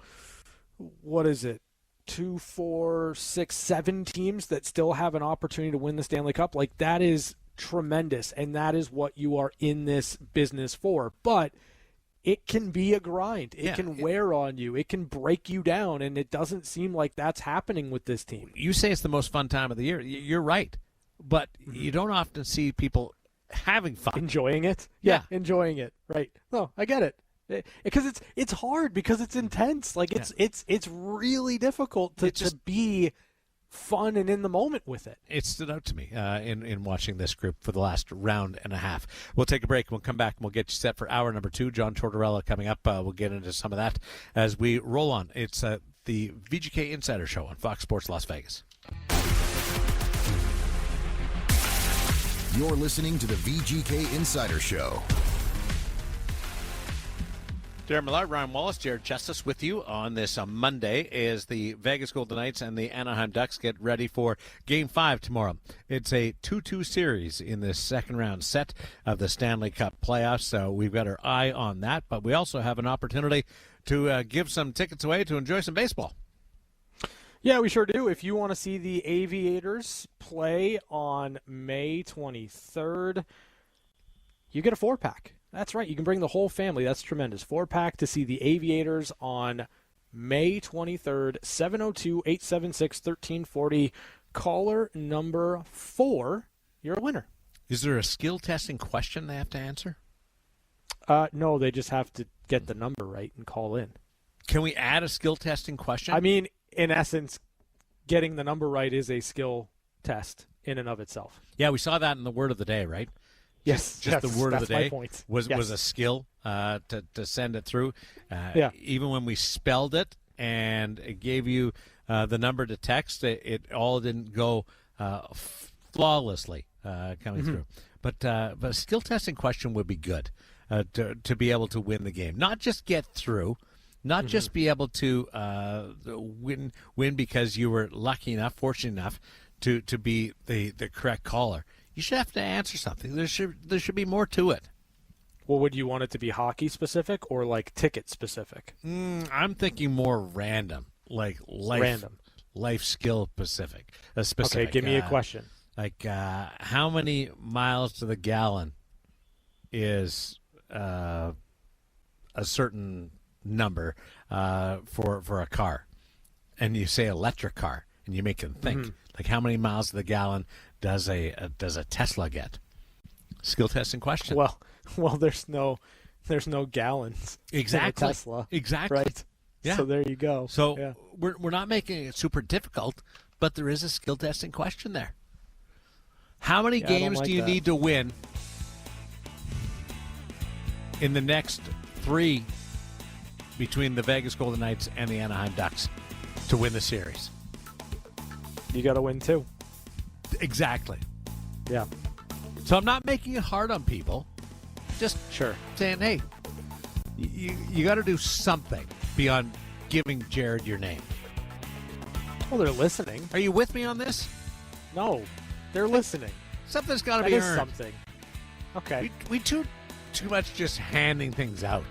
[SPEAKER 3] what is it, 2, 4, 6, 7 teams that still have an opportunity to win the Stanley Cup. Like, that is tremendous, and that is what you are in this business for. But it can be a grind. It can wear on you. It can break you down, and it doesn't seem like that's happening with this team.
[SPEAKER 4] You say it's the most fun time of the year. You're right. But you don't often see people having fun.
[SPEAKER 3] Enjoying it? Yeah, enjoying it. Right. No, I get it. Because it's hard, because it's intense. Like, it's really difficult to be fun and in the moment with it.
[SPEAKER 4] It stood out to me in watching this group for the last round and a half. We'll take a break. We'll come back and we'll get you set for hour number 2. John Tortorella coming up. We'll get into some of that as we roll on. It's the VGK Insider Show on Fox Sports Las Vegas.
[SPEAKER 1] You're listening to the VGK Insider Show.
[SPEAKER 4] Daren Millard, Ryan Wallace, Jared Justice with you on this Monday as the Vegas Golden Knights and the Anaheim Ducks get ready for Game 5 tomorrow. It's a 2-2 series in the second round set of the Stanley Cup playoffs, so we've got our eye on that, but we also have an opportunity to give some tickets away to enjoy some baseball.
[SPEAKER 3] Yeah, we sure do. If you want to see the Aviators play on May 23rd, you get a 4-pack. That's right. You can bring the whole family. That's tremendous. 4-pack to see the Aviators on May 23rd, 702-876-1340. Caller number 4, you're a winner.
[SPEAKER 4] Is there a skill testing question they have to answer?
[SPEAKER 3] No, they just have to get the number right and call in.
[SPEAKER 4] Can we add a skill testing question?
[SPEAKER 3] I mean, in essence, getting the number right is a skill test in and of itself.
[SPEAKER 4] Yeah, we saw that in the word of the day, right?
[SPEAKER 3] Yes,
[SPEAKER 4] just the word of the day
[SPEAKER 3] point.
[SPEAKER 4] was a skill to send it through.
[SPEAKER 3] Yeah.
[SPEAKER 4] Even when we spelled it and it gave you the number to text, it all didn't go flawlessly coming through. But a skill testing question would be good to be able to win the game, not just get through. Not just be able to win because you were lucky enough, fortunate enough to be the correct caller. You should have to answer something. There should be more to it.
[SPEAKER 3] Well, would you want it to be hockey specific or like ticket specific?
[SPEAKER 4] I'm thinking more random, like life skill specific.
[SPEAKER 3] Okay, give me a question.
[SPEAKER 4] Like how many miles to the gallon is a certain number for a car, and you say electric car, and you make them think like how many miles to the gallon does a Tesla get? Skill testing question.
[SPEAKER 3] Well, there's no gallons.
[SPEAKER 4] Exactly.
[SPEAKER 3] In a Tesla.
[SPEAKER 4] Exactly.
[SPEAKER 3] Right.
[SPEAKER 4] Yeah.
[SPEAKER 3] So there you go.
[SPEAKER 4] So we're not making it super difficult, but there is a skill testing question there. How many games do you need to win in the next 3 between the Vegas Golden Knights and the Anaheim Ducks to win the series?
[SPEAKER 3] You got to win 2.
[SPEAKER 4] Exactly.
[SPEAKER 3] Yeah.
[SPEAKER 4] So I'm not making it hard on people. Just
[SPEAKER 3] Sure.
[SPEAKER 4] saying, hey, you got to do something beyond giving Jared your name.
[SPEAKER 3] Well, they're listening.
[SPEAKER 4] Are you with me on this?
[SPEAKER 3] No, they're listening.
[SPEAKER 4] Something's got to
[SPEAKER 3] That
[SPEAKER 4] be
[SPEAKER 3] is
[SPEAKER 4] earned.
[SPEAKER 3] something. Okay.
[SPEAKER 4] We too much just handing things out.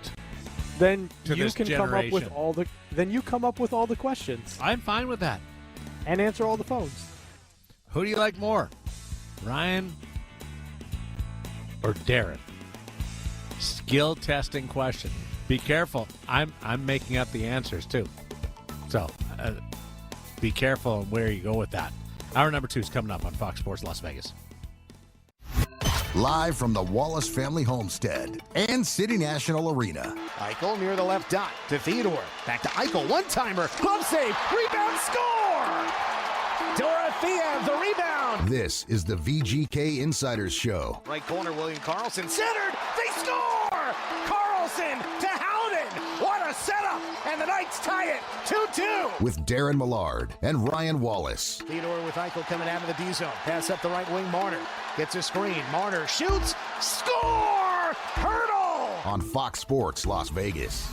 [SPEAKER 3] Then
[SPEAKER 4] to
[SPEAKER 3] you
[SPEAKER 4] this
[SPEAKER 3] can come up with
[SPEAKER 4] generation.
[SPEAKER 3] all the. Then you come up with all the questions
[SPEAKER 4] I'm fine with that.
[SPEAKER 3] and answer all the phones.
[SPEAKER 4] Who do you like more, Ryan or Daren? Skill testing question. Be careful. I'm making up the answers too. So be careful on where you go with that. Hour number 2 is coming up on Fox Sports Las Vegas.
[SPEAKER 1] Live from the Wallace Family Homestead and City National Arena.
[SPEAKER 2] Eichel near the left dot to Theodore. Back to Eichel, one-timer, glove save, rebound, score! Dorofeev, the rebound!
[SPEAKER 1] This is the VGK Insiders Show.
[SPEAKER 2] Right corner, William Karlsson, centered, they score! Karlsson to Howden! What a setup! And the Knights tie it, 2-2!
[SPEAKER 1] With Daren Millard and Ryan Wallace.
[SPEAKER 2] Theodore with Eichel coming out of the D zone. Pass up the right wing, Marner. Gets a screen. Marner shoots. Score! Hurdle!
[SPEAKER 1] On Fox Sports Las Vegas.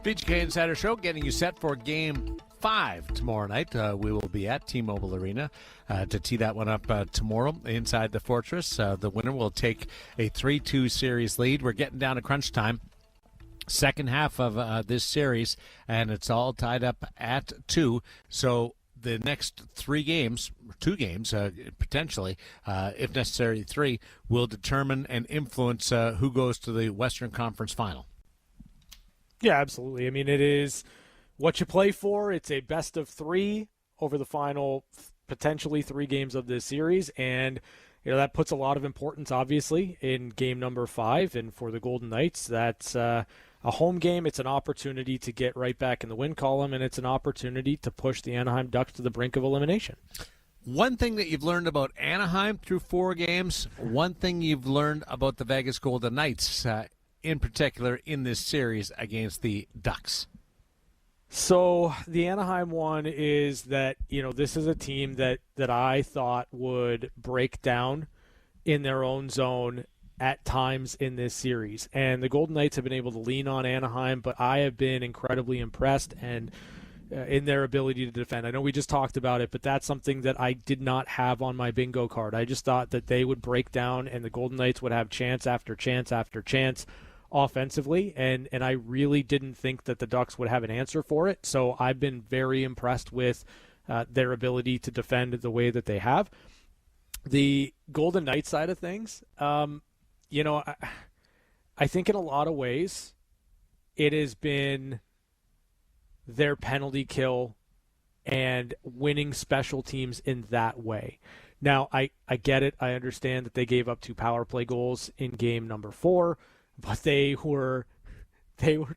[SPEAKER 4] VGK Insider Show getting you set for Game 5 tomorrow night. We will be at T-Mobile Arena to tee that one up tomorrow inside the Fortress. The winner will take a 3-2 series lead. We're getting down to crunch time. Second half of this series, and it's all tied up at 2. So the next 3 games, 2 games potentially, if necessary 3, will determine and influence who goes to the Western Conference Final.
[SPEAKER 3] Yeah, absolutely. I mean, it is what you play for. It's a best of 3 over the final potentially 3 games of this series, and that puts a lot of importance, obviously, in game number 5. And for the Golden Knights, that's a home game. It's an opportunity to get right back in the win column, and it's an opportunity to push the Anaheim Ducks to the brink of elimination.
[SPEAKER 4] One thing that you've learned about Anaheim through 4 games, one thing you've learned about the Vegas Golden Knights, in particular in this series against the Ducks.
[SPEAKER 3] So the Anaheim one is that, this is a team that I thought would break down in their own zone at times in this series. And the Golden Knights have been able to lean on Anaheim, but I have been incredibly impressed and in their ability to defend. I know we just talked about it, but that's something that I did not have on my bingo card. I just thought that they would break down and the Golden Knights would have chance after chance after chance offensively, and I really didn't think that the Ducks would have an answer for it. So I've been very impressed with their ability to defend the way that they have. The Golden Knights side of things, I think in a lot of ways it has been their penalty kill and winning special teams in that way. Now, I get it. I understand that they gave up 2 power play goals in game number 4, but they were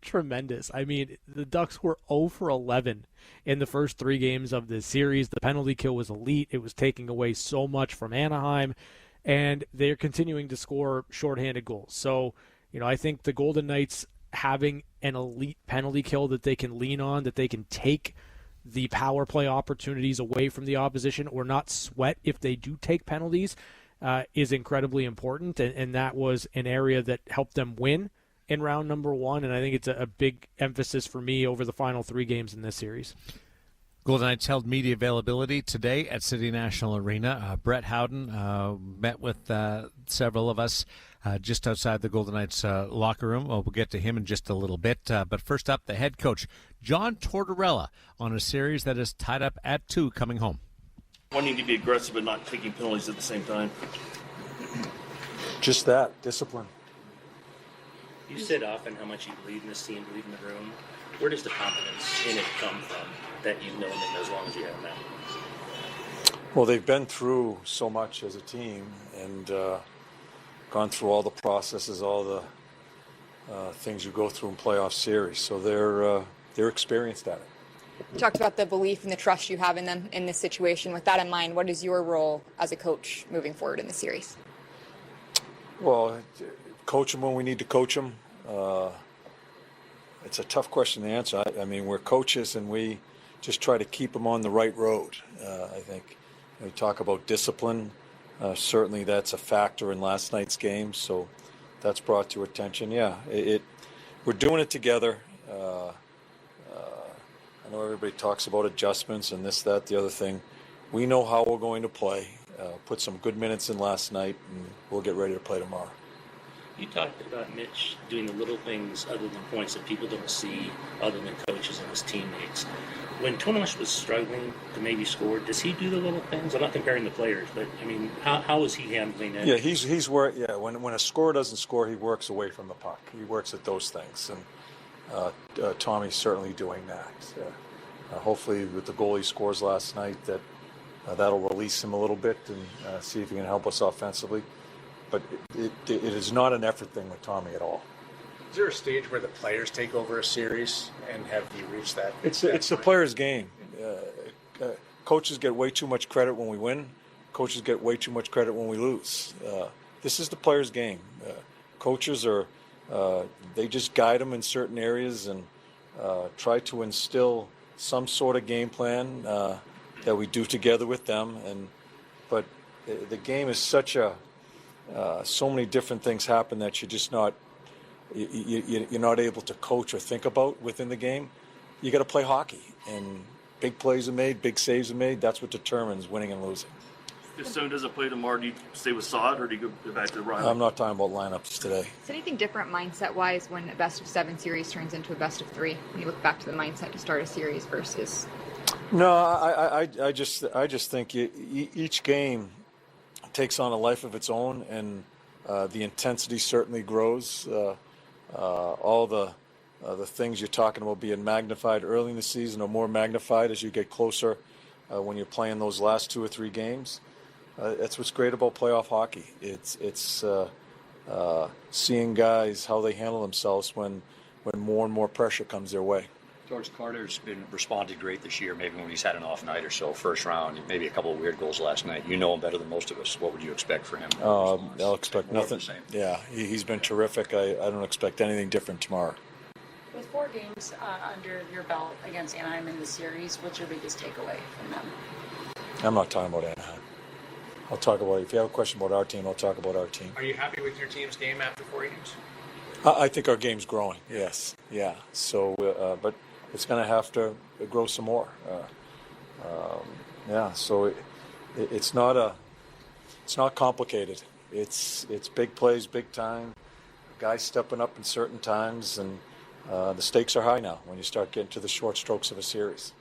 [SPEAKER 3] tremendous. I mean, the Ducks were 0 for 11 in the first 3 games of this series. The penalty kill was elite. It was taking away so much from Anaheim, and they're continuing to score shorthanded goals. So, I think the Golden Knights having an elite penalty kill that they can lean on, that they can take the power play opportunities away from the opposition or not sweat if they do take penalties, is incredibly important, and that was an area that helped them win in round number 1, and I think it's a big emphasis for me over the final 3 games in this series.
[SPEAKER 4] Golden Knights held media availability today at City National Arena. Brett Howden met with several of us just outside the Golden Knights locker room. We'll get to him in just a little bit. But first up, the head coach, John Tortorella, on a series that is tied up at 2 coming home.
[SPEAKER 5] Wanting to be aggressive but not taking penalties at the same time.
[SPEAKER 6] Just that, discipline.
[SPEAKER 7] You said often how much you believe in this team, believe in the room. Where does the confidence in it come from that you've known them as long as you have now?
[SPEAKER 6] Well, they've been through so much as a team and gone through all the processes, all the things you go through in playoff series. So they're experienced at it.
[SPEAKER 8] You talked about the belief and the trust you have in them in this situation. With that in mind, what is your role as a coach moving forward in the series?
[SPEAKER 6] Well, coach them when we need to coach them. It's a tough question to answer. I mean, we're coaches and we just try to keep them on the right road. I think we talk about discipline. Certainly that's a factor in last night's game, so that's brought to attention. Yeah, we're doing it together. I know everybody talks about adjustments and this, that, the other thing. We know how we're going to play. Put some good minutes in last night, and we'll get ready to play tomorrow.
[SPEAKER 7] You talked about Mitch doing the little things other than points that people don't see other than coaches and his teammates. When Tomas was struggling to maybe score, does he do the little things? I'm not comparing the players, but, I mean, how is he handling it?
[SPEAKER 6] Yeah, he's where, yeah, when a scorer doesn't score, he works away from the puck. He works at those things, and Tommy's certainly doing that. Hopefully with the goal he scores last night, that'll release him a little bit and see if he can help us offensively. But it is not an effort thing with Tommy at all.
[SPEAKER 9] Is there a stage where the players take over a series, and have you reached that?
[SPEAKER 6] It's a player's game. Coaches get way too much credit when we win. Coaches get way too much credit when we lose. This is the player's game. Coaches they just guide them in certain areas and try to instill some sort of game plan that we do together with them. But the game is such so many different things happen that you're just not you're not able to coach or think about within the game. You got to play hockey, and big plays are made, big saves are made. That's what determines winning and losing.
[SPEAKER 5] If Stone doesn't play tomorrow, do you stay with Saad or do you go back to Riley?
[SPEAKER 6] I'm not talking about lineups today.
[SPEAKER 8] Is anything different mindset-wise when a best-of-7 series turns into a best-of-3? When you look back to the mindset to start a series versus...
[SPEAKER 6] No, I just think each game takes on a life of its own, and the intensity certainly grows. All the things you're talking about being magnified early in the season are more magnified as you get closer when you're playing those last 2 or 3 games. That's what's great about playoff hockey. It's seeing guys how they handle themselves when more and more pressure comes their way.
[SPEAKER 10] George Carter's been responded great this year, maybe when he's had an off night or so, first round, maybe a couple of weird goals last night. You know him better than most of us. What would you expect for him?
[SPEAKER 6] I'll expect nothing. Yeah, he's been terrific. I don't expect anything different tomorrow.
[SPEAKER 11] With 4 games under your belt against Anaheim in the series, what's your biggest takeaway from them?
[SPEAKER 6] I'm not talking about Anaheim. I'll talk about, if you have a question about our team, I'll talk about our team.
[SPEAKER 9] Are you happy with your team's game after 4 games?
[SPEAKER 6] I think our game's growing, yes. Yeah. So, but it's going to have to grow some more. So it's not complicated. It's big plays, big time, guys stepping up in certain times, and the stakes are high now when you start getting to the short strokes of a series.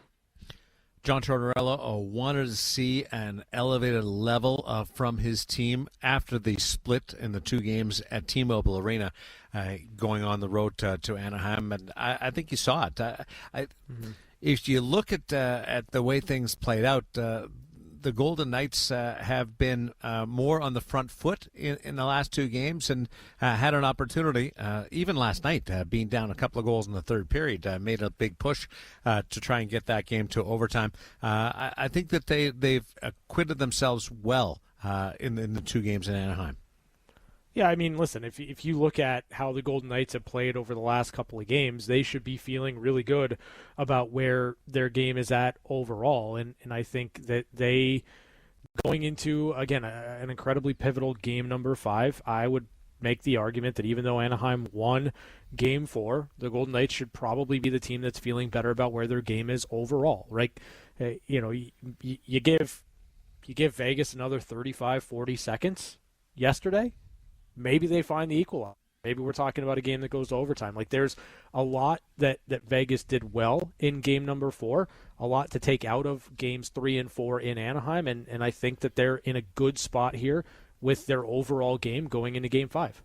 [SPEAKER 4] John Tortorella wanted to see an elevated level from his team after the split in the 2 games at T-Mobile Arena, going on the road to Anaheim, and I think you saw it. If you look at the way things played out, the Golden Knights have been more on the front foot in the last 2 games, and had an opportunity, even last night, being down a couple of goals in the third period, made a big push to try and get that game to overtime. I think that they've acquitted themselves well in the 2 games in Anaheim.
[SPEAKER 3] Yeah, I mean, listen, if you look at how the Golden Knights have played over the last couple of games, they should be feeling really good about where their game is at overall. And I think that they, going into, again, an incredibly pivotal game number 5, I would make the argument that even though Anaheim won game 4, the Golden Knights should probably be the team that's feeling better about where their game is overall, right? You give Vegas another 35, 40 seconds yesterday, maybe they find the equalizer. Maybe we're talking about a game that goes to overtime. Like, there's a lot that Vegas did well in game number 4, a lot to take out of games 3 and 4 in Anaheim, and I think that they're in a good spot here with their overall game going into game 5.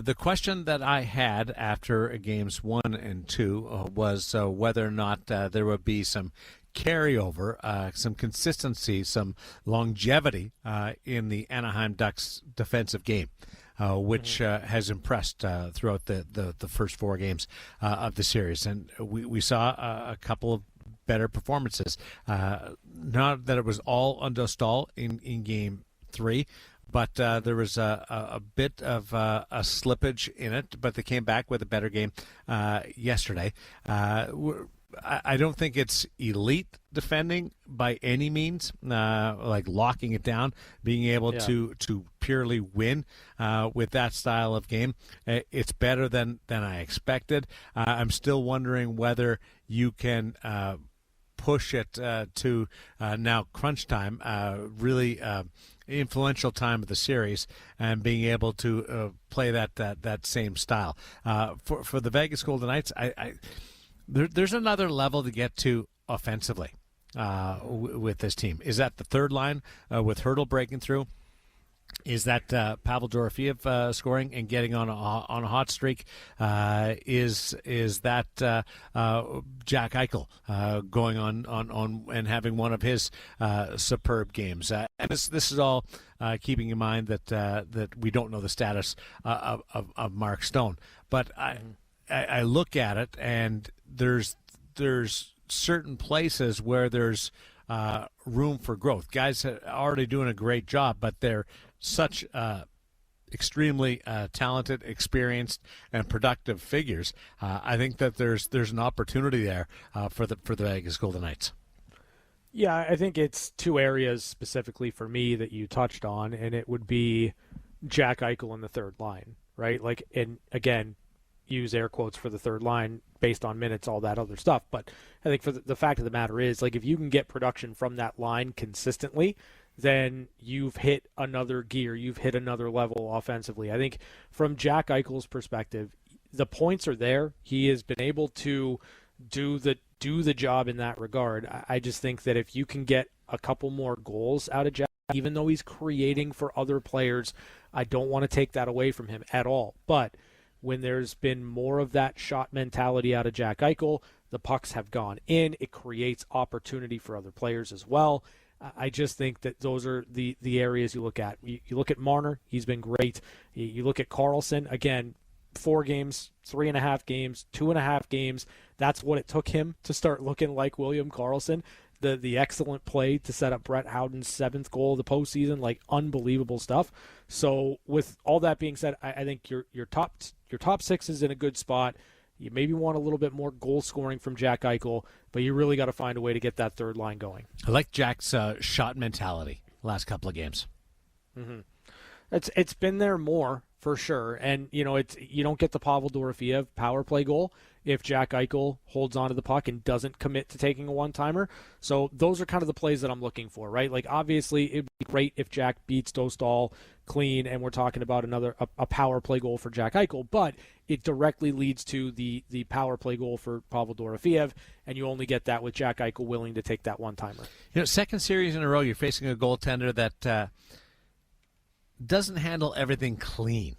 [SPEAKER 4] The question that I had after games 1 and 2 was whether or not there would be some carryover, some consistency, some longevity in the Anaheim Ducks defensive game, which has impressed throughout the first 4 games of the series. And we saw a couple of better performances. Not that it was all under Stahl in game 3, but there was a bit of a slippage in it, but they came back with a better game yesterday. I don't think it's elite defending by any means, like locking it down, being able to purely win with that style of game. It's better than I expected. I'm still wondering whether you can push it to now crunch time, really influential time of the series, and being able to play that same style. For the Vegas Golden Knights, there's another level to get to offensively with this team. Is that the third line with Hurdle breaking through? Is that Pavel Dorofeev scoring and getting on a hot streak? Is that Jack Eichel going on and having one of his superb games? And this is all keeping in mind that we don't know the status of Mark Stone. But I look at it, and there's certain places where there's room for growth. Guys are already doing a great job, but they're such extremely talented, experienced, and productive figures. I think that there's an opportunity there for the Vegas Golden Knights.
[SPEAKER 3] Yeah, I think it's two areas specifically for me that you touched on, and it would be Jack Eichel in the third line, right? Like, and again, use air quotes for the third line based on minutes, all that other stuff. But I think for the fact of the matter is, like, if you can get production from that line consistently, then you've hit another gear, you've hit another level offensively. I think from Jack Eichel's perspective, the points are there. He has been able to do the job in that regard. I just think that if you can get a couple more goals out of Jack, even though he's creating for other players, I don't want to take that away from him at all. But when there's been more of that shot mentality out of Jack Eichel, the pucks have gone in. It creates opportunity for other players as well. I just think that those are the areas you look at. You look at Marner, he's been great. You look at Karlsson, again, 4 games, 3.5 games, 2.5 games. That's what it took him to start looking like William Karlsson. The excellent play to set up Brett Howden's 7th goal of the postseason, like unbelievable stuff. So with all that being said, I think your top 6 is in a good spot. You maybe want a little bit more goal scoring from Jack Eichel, but you really got to find a way to get that third line going.
[SPEAKER 4] I like Jack's shot mentality last couple of games.
[SPEAKER 3] Mm-hmm. It's been there more for sure, and you don't get the Pavel Dorofeev power play goal if Jack Eichel holds onto the puck and doesn't commit to taking a one-timer. So those are kind of the plays that I'm looking for, right? Like, obviously it'd be great if Jack beats Dostal clean, and we're talking about a power play goal for Jack Eichel, but it directly leads to the power play goal for Pavel Dorofeev, and you only get that with Jack Eichel willing to take that one-timer.
[SPEAKER 4] Second series in a row, you're facing a goaltender that doesn't handle everything clean.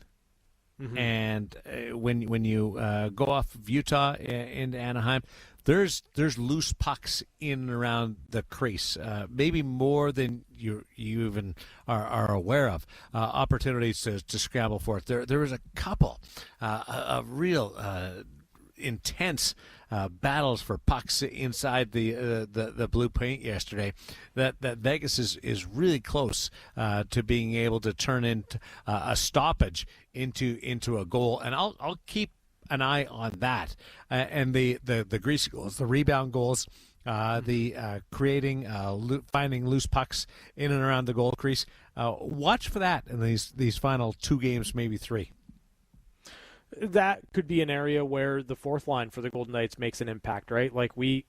[SPEAKER 4] Mm-hmm. And when you go off of Utah into Anaheim, there's loose pucks in and around the crease, maybe more than you even are aware of. Opportunities to scramble for it. There was a couple of real intense battles for pucks inside the blue paint yesterday. That Vegas is really close to being able to turn into a stoppage into a goal, and I'll keep an eye on that. And the greasy goals, the rebound goals, the creating, finding loose pucks in and around the goal crease. Watch for that in these final 2 games, maybe 3.
[SPEAKER 3] That could be an area where the fourth line for the Golden Knights makes an impact, right? Like we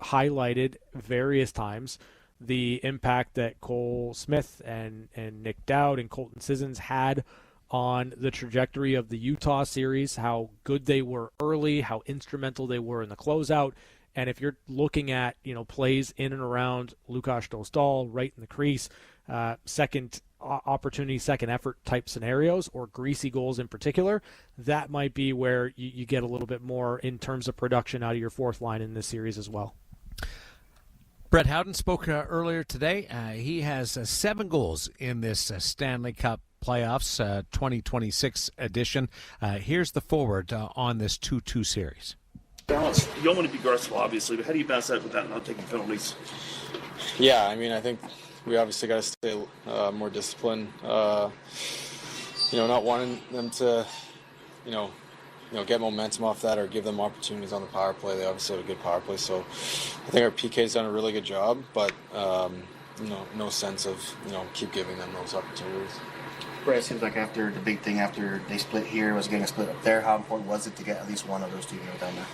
[SPEAKER 3] highlighted various times the impact that Cole Smith and Nick Dowd and Colton Sissons had on the trajectory of the Utah series, how good they were early, how instrumental they were in the closeout. And if you're looking at, plays in and around Lukas Dostal, right in the crease, second opportunity, second effort type scenarios, or greasy goals in particular, that might be where you get a little bit more in terms of production out of your fourth line in this series as well.
[SPEAKER 4] Brett Howden spoke earlier today. He has 7 goals in this Stanley Cup playoffs 2026 edition. Here's the forward on this 2-2 series.
[SPEAKER 5] Balance. You don't want to be aggressive, obviously, but how do you balance that without not taking penalties?
[SPEAKER 12] Yeah, I think we obviously got to stay more disciplined. Not wanting them to, get momentum off that or give them opportunities on the power play. They obviously have a good power play, so I think our PK's done a really good job, but no sense of keep giving them those opportunities.
[SPEAKER 13] Brett, it seems like after the big thing after they split here was getting a split up there. How important was it to get at least one of those two games down there?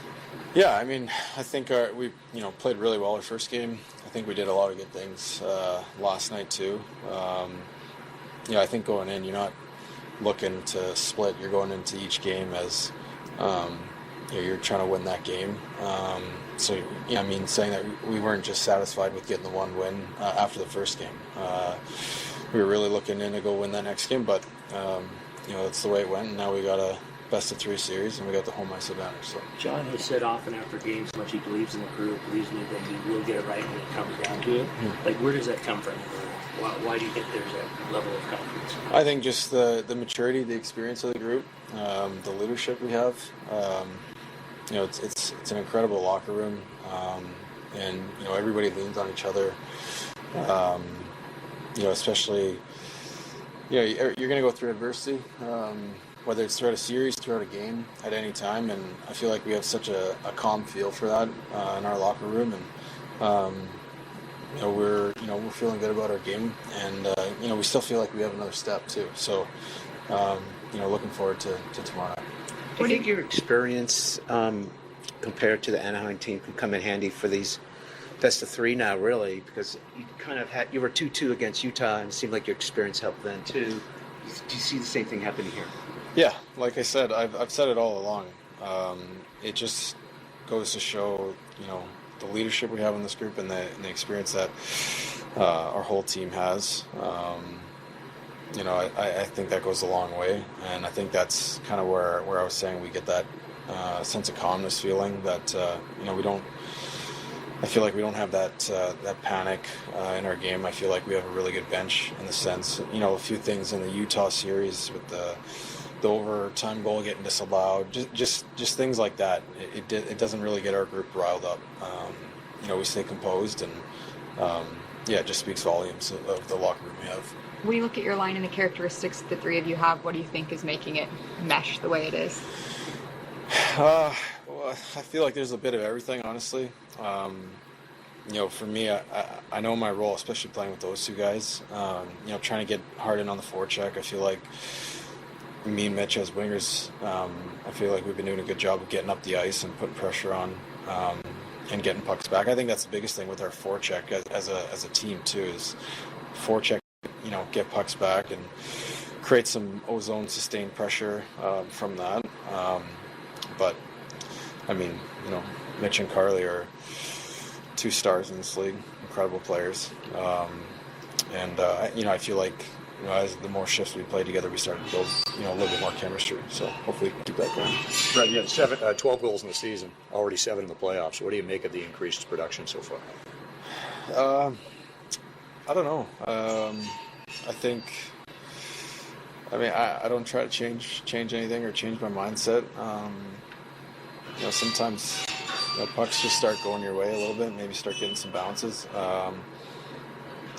[SPEAKER 12] Yeah, I mean, I think we played really well our first game. I think we did a lot of good things last night too. I think going in, you're not looking to split. You're going into each game as you're trying to win that game. Saying that we weren't just satisfied with getting the one win after the first game. We were really looking in to go win that next game, but that's the way it went. And now we got a best-of-3 series, and we got the home ice advantage. So
[SPEAKER 7] John has said often after games how much he believes in the crew, believes in it, that he will get it right when it comes down to it.
[SPEAKER 12] Mm-hmm.
[SPEAKER 7] Like, where does that come from? Why do you think there's that level of confidence?
[SPEAKER 12] I think just the maturity, the experience of the group, the leadership we have. It's an incredible locker room, and everybody leans on each other. Especially, you're going to go through adversity, whether it's throughout a series, throughout a game, at any time, and I feel like we have such a calm feel for that in our locker room, and we're feeling good about our game, and we still feel like we have another step too. So, looking forward to tomorrow night.
[SPEAKER 14] Do you think your experience compared to the Anaheim team can come in handy for these best-of-3 now, really? Because you were 2-2 against Utah, and it seemed like your experience helped then too. Do you see the same thing happening here?
[SPEAKER 12] Yeah, like I said, I've said it all along. It just goes to show, the leadership we have in this group and the experience that our whole team has. I think that goes a long way, and I think that's kind of where I was saying we get that sense of calmness feeling that we don't. I feel like we don't have that panic in our game. I feel like we have a really good bench in the sense, a few things in the Utah series with the overtime goal getting disallowed, just things like that. It doesn't really get our group riled up. We stay composed, and it just speaks volumes of the locker room we have.
[SPEAKER 8] When you look at your line and the characteristics the three of you have, what do you think is making it mesh the way it is?
[SPEAKER 12] Well, I feel like there's a bit of everything, honestly. For me, I know my role, especially playing with those two guys. Trying to get Hart in on the forecheck. I feel like me and Mitch as wingers, I feel like we've been doing a good job of getting up the ice and putting pressure on and getting pucks back. I think that's the biggest thing with our forecheck as a team too, is forecheck, get pucks back and create some ozone sustained pressure from that. But I mean, Mitch and Carly are 2 stars in this league, incredible players. I feel like, as the more shifts we played together, we started to build, a little bit more chemistry. So hopefully we can keep that going.
[SPEAKER 10] Right, you had 12 goals in the season, already 7 in the playoffs. What do you make of the increased production so far?
[SPEAKER 12] I don't know. I don't try to change anything or change my mindset. Sometimes pucks just start going your way a little bit, maybe start getting some bounces.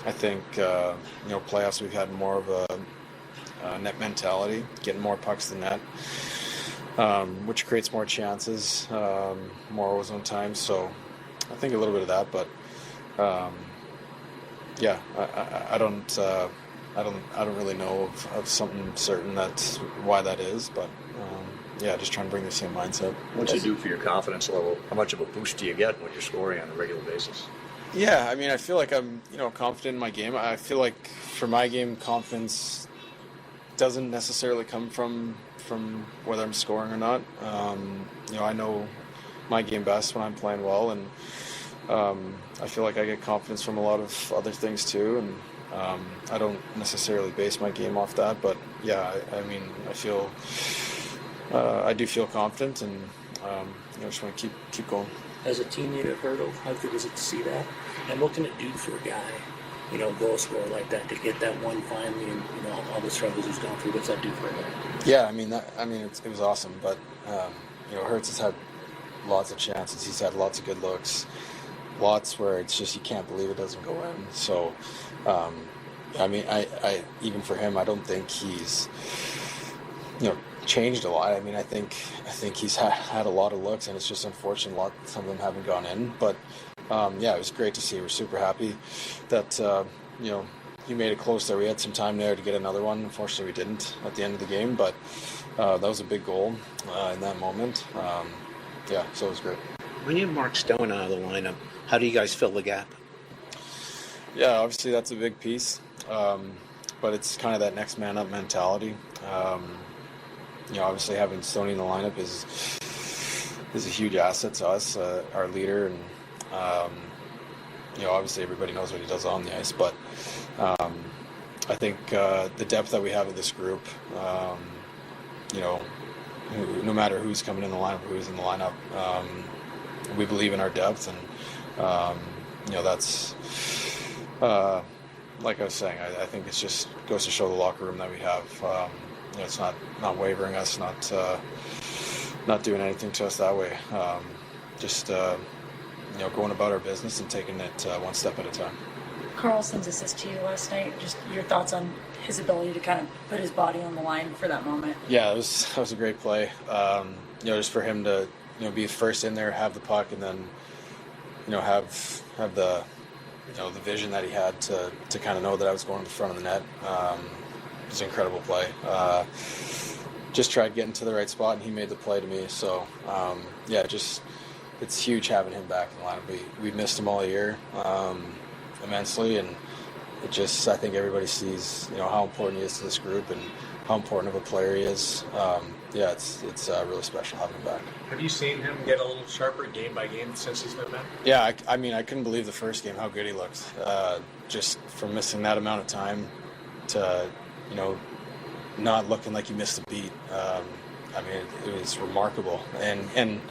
[SPEAKER 12] I think, playoffs we've had more of a net mentality, getting more pucks than net, which creates more chances, more ozone time. So I think a little bit of that, but I don't really know of something certain that's why that is, but just trying to bring the same mindset.
[SPEAKER 10] What's it do for your confidence level? How much of a boost do you get when you're scoring on a regular basis?
[SPEAKER 12] Yeah, I feel like I'm, confident in my game. I feel like for my game, confidence doesn't necessarily come from whether I'm scoring or not. I know my game best when I'm playing well, and I feel like I get confidence from a lot of other things too, and I don't necessarily base my game off that, but I do feel confident, and just want to keep going.
[SPEAKER 7] As a teammate at Hurdle, how good is it to see that? And what can it do for a guy, goal scorer like that, to get that one finally, and all the struggles he's gone through? What's that do for a guy?
[SPEAKER 12] Yeah, it was awesome, but Hurts has had lots of chances. He's had lots of good looks, lots where it's just you can't believe it doesn't go in. So, I even for him, I don't think he's changed a lot. I mean, I think he's had a lot of looks, and it's just unfortunate some of them haven't gone in. But yeah, it was great to see. We're super happy that he made it close there. We had some time there to get another one. Unfortunately, we didn't at the end of the game, but that was a big goal in that moment. Yeah, so it was great.
[SPEAKER 14] When you have Mark Stone out of the lineup, how do you guys fill the gap?
[SPEAKER 12] Yeah, obviously that's a big piece, but it's kind of that next man up mentality. Obviously having Stoney in the lineup is a huge asset to us, our leader, and obviously everybody knows what he does on the ice. But I think the depth that we have in this group, no matter who's coming in the lineup, who's in the lineup, we believe in our depth, and that's. Like I was saying, I think it just goes to show the locker room that we have. It's not wavering us, not doing anything to us that way. Just going about our business and taking it one step at a time.
[SPEAKER 11] Carlson's assist to you last night, just your thoughts on his ability to kind of put his body on the line for that moment.
[SPEAKER 12] Yeah, that was a great play. Just for him to be first in there, have the puck, and then have the the vision that he had to kind of know that I was going to the front of the net. It was an incredible play. Just tried getting to the right spot, and he made the play to me. So, it's huge having him back in the lineup. We missed him all year immensely, and I think everybody sees how important he is to this group and how important of a player he is. It's really special having him back.
[SPEAKER 9] Have you seen him get a little sharper game by game since he's been back?
[SPEAKER 12] Yeah, I mean, I couldn't believe the first game how good he looked. Just from missing that amount of time to, not looking like he missed a beat. It was remarkable. And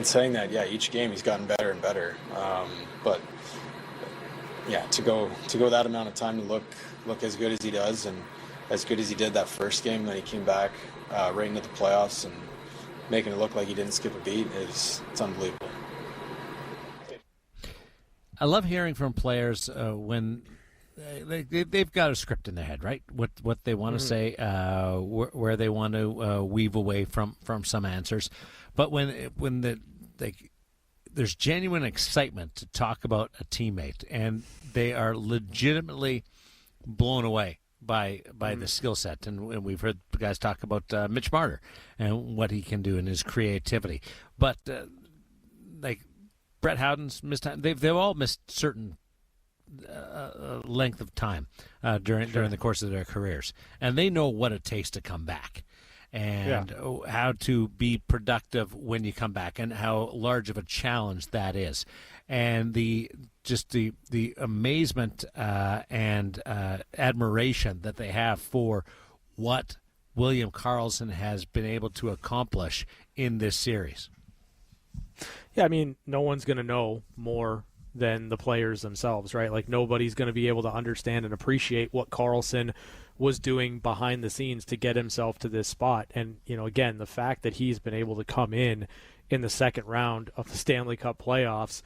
[SPEAKER 12] saying that, each game he's gotten better and better. But yeah, to go that amount of time to look as good as he does, and as good as he did that first game, then he came back right into the playoffs and making it look like he didn't skip a beat it's unbelievable.
[SPEAKER 4] I love hearing from players when they've got a script in their head, right? What they want to say, where they want to weave away from some answers, but when there's genuine excitement to talk about a teammate, and they are legitimately blown away by the skill set, and we've heard the guys talk about Mitch Marner and what he can do in his creativity. But like Brett Howden's missed time, they've all missed certain length of time during the course of their careers, and they know what it takes to come back, and how to be productive when you come back, and how large of a challenge that is, and the amazement and admiration that they have for what William Karlsson has been able to accomplish in this series.
[SPEAKER 3] Yeah, I mean, no one's going to know more than the players themselves, right? Like, nobody's going to be able to understand and appreciate what Karlsson was doing behind the scenes to get himself to this spot. And, again, the fact that he's been able to come in the second round of the Stanley Cup playoffs,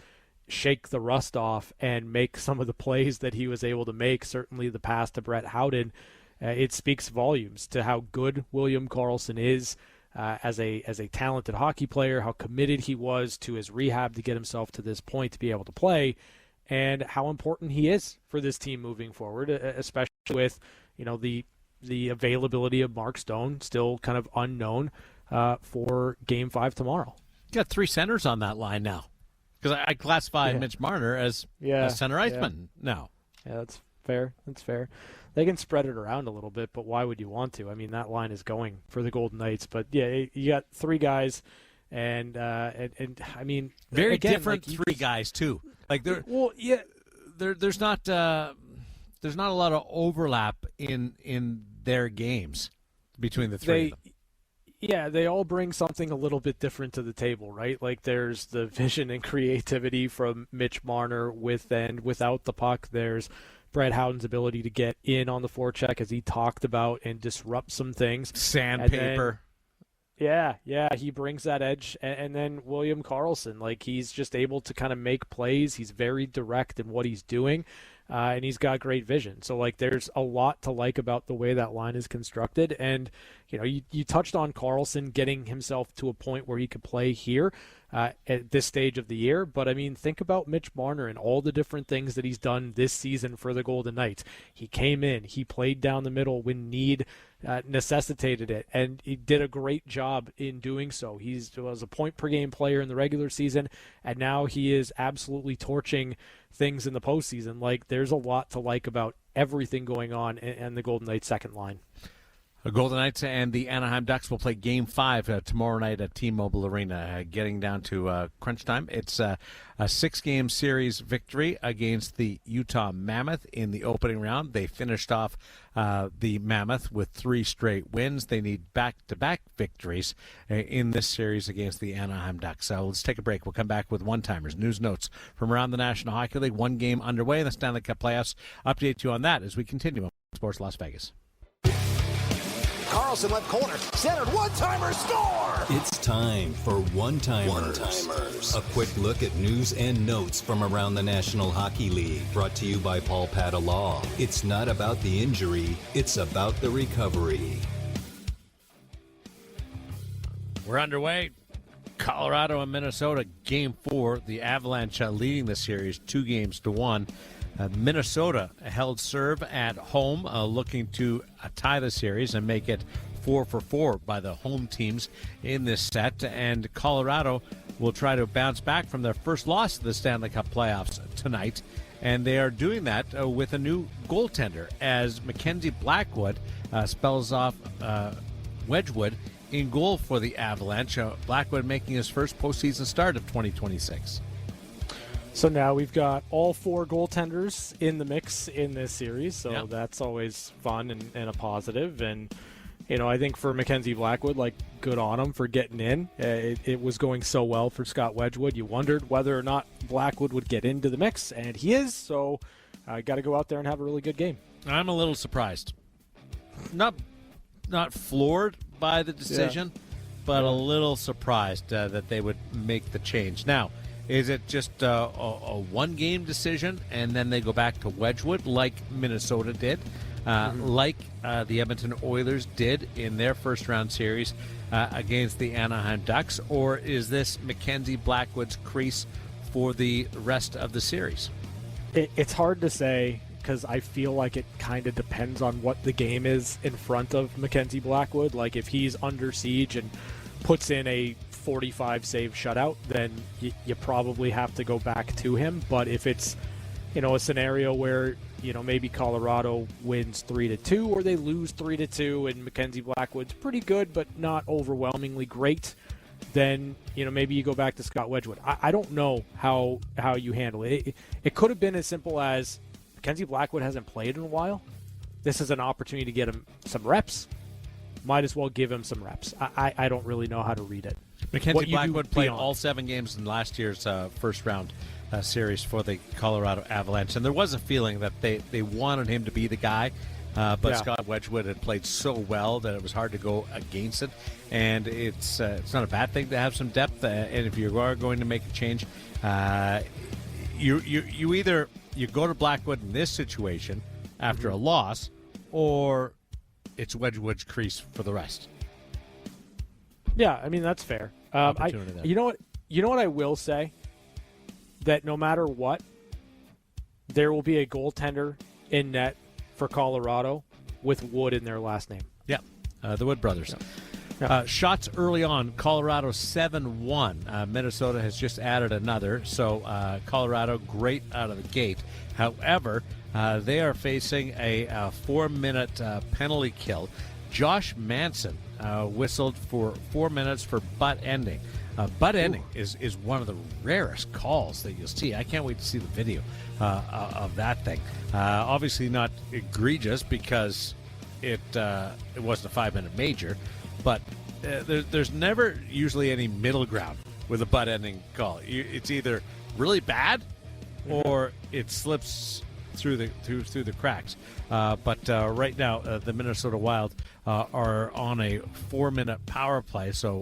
[SPEAKER 3] shake the rust off, and make some of the plays that he was able to make, certainly the pass to Brett Howden, it speaks volumes to how good William Karlsson is as a talented hockey player, how committed he was to his rehab to get himself to this point to be able to play, and how important he is for this team moving forward, especially with the availability of Mark Stone still kind of unknown for Game 5 tomorrow.
[SPEAKER 4] You got three centers on that line now, because I classify Mitch Marner as a center iceman now.
[SPEAKER 3] Yeah, that's fair. They can spread it around a little bit, but why would you want to? I mean, that line is going for the Golden Knights, but you got three guys, and I mean,
[SPEAKER 4] very
[SPEAKER 3] again,
[SPEAKER 4] different three guys too. Like there's not a lot of overlap in their games between the three of them.
[SPEAKER 3] Yeah, they all bring something a little bit different to the table, right? Like, there's the vision and creativity from Mitch Marner with and without the puck. There's Brett Howden's ability to get in on the forecheck, as he talked about, and disrupt some things.
[SPEAKER 4] Sandpaper.
[SPEAKER 3] He brings that edge. And then William Karlsson, like, he's just able to kind of make plays. He's very direct in what he's doing. and he's got great vision. So, like, there's a lot to like about the way that line is constructed. And, you touched on Carlson getting himself to a point where he could play here at this stage of the year. But, I mean, think about Mitch Marner and all the different things that he's done this season for the Golden Knights. He came in, he played down the middle when need necessitated it, and he did a great job in doing so. He was a point-per-game player in the regular season, and now he is absolutely torching things in the postseason. Like, there's a lot to like about everything going on in the Golden Knights' second line.
[SPEAKER 4] The Golden Knights and the Anaheim Ducks will play Game 5 tomorrow night at T-Mobile Arena. Getting down to crunch time. It's a 6-game series victory against the Utah Mammoth in the opening round. They finished off the Mammoth with 3 straight wins. They need back-to-back victories in this series against the Anaheim Ducks. So let's take a break. We'll come back with one-timers, news notes from around the National Hockey League. One game underway in the Stanley Cup playoffs. Update you on that as we continue on Sports Las Vegas.
[SPEAKER 2] Carlson left corner, centered, one-timer, score!
[SPEAKER 15] It's time for One-Timers. A quick look at news and notes from around the National Hockey League. Brought to you by Paul Pata Law. It's not about the injury, it's about the recovery.
[SPEAKER 4] We're underway. Colorado and Minnesota, Game 4. The Avalanche leading the series 2-1. Minnesota held serve at home, looking to tie the series and make it 4-4 by the home teams in this set. And Colorado will try to bounce back from their first loss to the Stanley Cup playoffs tonight. And they are doing that with a new goaltender as Mackenzie Blackwood spells off Wedgwood in goal for the Avalanche. Blackwood making his first postseason start of 2026.
[SPEAKER 3] So now we've got all 4 goaltenders in the mix in this series, so that's always fun and a positive. And, I think for Mackenzie Blackwood, like, good on him for getting in. It was going so well for Scott Wedgwood. You wondered whether or not Blackwood would get into the mix, and he is, so I got to go out there and have a really good game.
[SPEAKER 4] I'm a little surprised. Not floored by the decision, but a little surprised that they would make the change. Now, is it just a one-game decision, and then they go back to Wedgwood like Minnesota did, like the Edmonton Oilers did in their first-round series against the Anaheim Ducks, or is this Mackenzie Blackwood's crease for the rest of the series?
[SPEAKER 3] It's hard to say because I feel like it kind of depends on what the game is in front of Mackenzie Blackwood. Like, if he's under siege and puts in a 45 save shutout, then you probably have to go back to him. But if it's a scenario where maybe Colorado wins 3-2 or they lose 3-2 and Mackenzie Blackwood's pretty good but not overwhelmingly great, then maybe you go back to Scott Wedgwood. I don't know how you handle it. It could have been as simple as Mackenzie Blackwood hasn't played in a while. This is an opportunity to get him some reps. Might as well give him some reps. I don't really know how to read it.
[SPEAKER 4] Mackenzie Blackwood played all 7 games in last year's first-round series for the Colorado Avalanche, and there was a feeling that they wanted him to be the guy, but Scott Wedgwood had played so well that it was hard to go against it, and it's not a bad thing to have some depth, and if you are going to make a change, you either go to Blackwood in this situation after a loss, or it's Wedgwood's crease for the rest.
[SPEAKER 3] Yeah, I mean, that's fair. You know what I will say? That no matter what, there will be a goaltender in net for Colorado with Wood in their last name.
[SPEAKER 4] Yeah, the Wood brothers. Yeah. Shots early on, Colorado 7-1. Minnesota has just added another, so Colorado great out of the gate. However, they are facing a 4-minute penalty kill. Josh Manson whistled for 4 minutes for butt ending. Butt ending is one of the rarest calls that you'll see. I can't wait to see the video of that thing. Obviously not egregious because it wasn't a 5-minute major, but there's never usually any middle ground with a butt ending call. It's either really bad or it slips through the cracks. But right now, the Minnesota Wild are on a 4-minute power play. So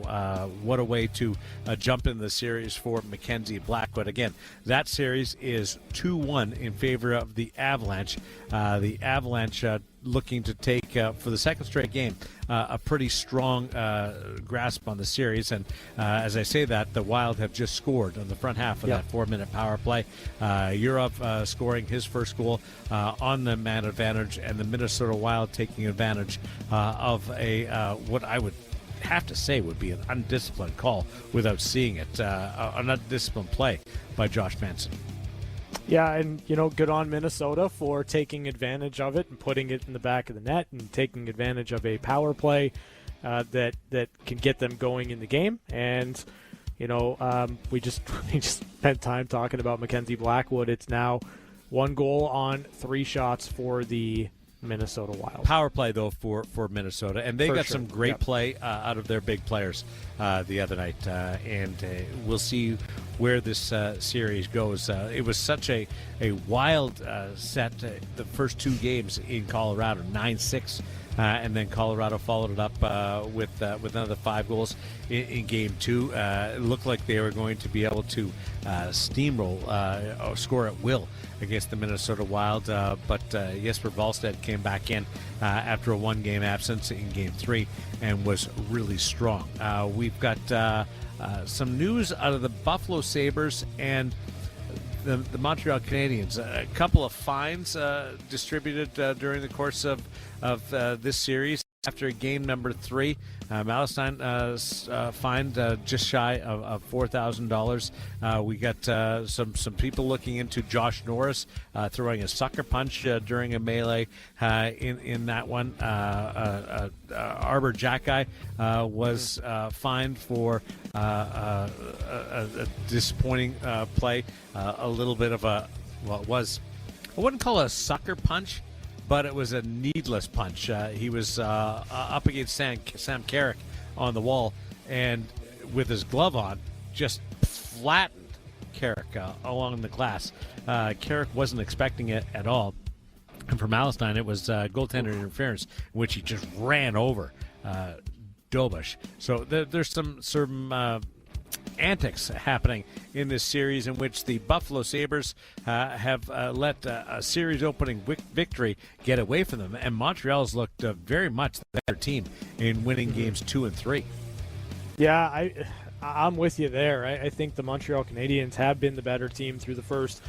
[SPEAKER 4] what a way to jump in the series for Mackenzie Blackwood. Again, that series is 2-1 in favor of the Avalanche. The Avalanche looking to take, for the second straight game, a pretty strong grasp on the series. And as I say that, the Wild have just scored on the front half of that 4-minute power play. Yurov scoring his first goal on the man advantage, and the Minnesota Wild taking advantage of a what I would have to say would be an undisciplined call without seeing it, an undisciplined play by Josh Manson.
[SPEAKER 3] Yeah, and, good on Minnesota for taking advantage of it and putting it in the back of the net and taking advantage of a power play that can get them going in the game. And, we just spent time talking about Mackenzie Blackwood. It's now 1 goal on 3 shots for the Minnesota Wild.
[SPEAKER 4] Power play, though, for Minnesota. And they got some great
[SPEAKER 3] Yep.
[SPEAKER 4] play out of their big players the other night. And we'll see where this series goes. It was such a wild set, the first 2 games in Colorado, 9-6. And then Colorado followed it up with another 5 goals in Game 2. It looked like they were going to be able to steamroll or score at will against the Minnesota Wild. But Jesper Wallstedt came back in after a 1-game absence in Game 3 and was really strong. We've got some news out of the Buffalo Sabres and the Montreal Canadiens. A couple of fines distributed during the course of this series. After game number 3, Malestein fined just shy of $4,000. We got some people looking into Josh Norris throwing a sucker punch during a melee in that one. Arbor Jacki was fined for a disappointing play. A little bit of I wouldn't call it a sucker punch, but it was a needless punch. He was up against Sam Carrick on the wall, and with his glove on, just flattened Carrick along the glass. Carrick wasn't expecting it at all. And for Malestein, it was goaltender interference, in which he just ran over Dobush. So there's some antics happening in this series in which the Buffalo Sabres have let a series opening victory get away from them, and Montreal's looked very much the better team in winning games 2 and 3.
[SPEAKER 3] Yeah, I'm with you there. I think the Montreal Canadiens have been the better team through the first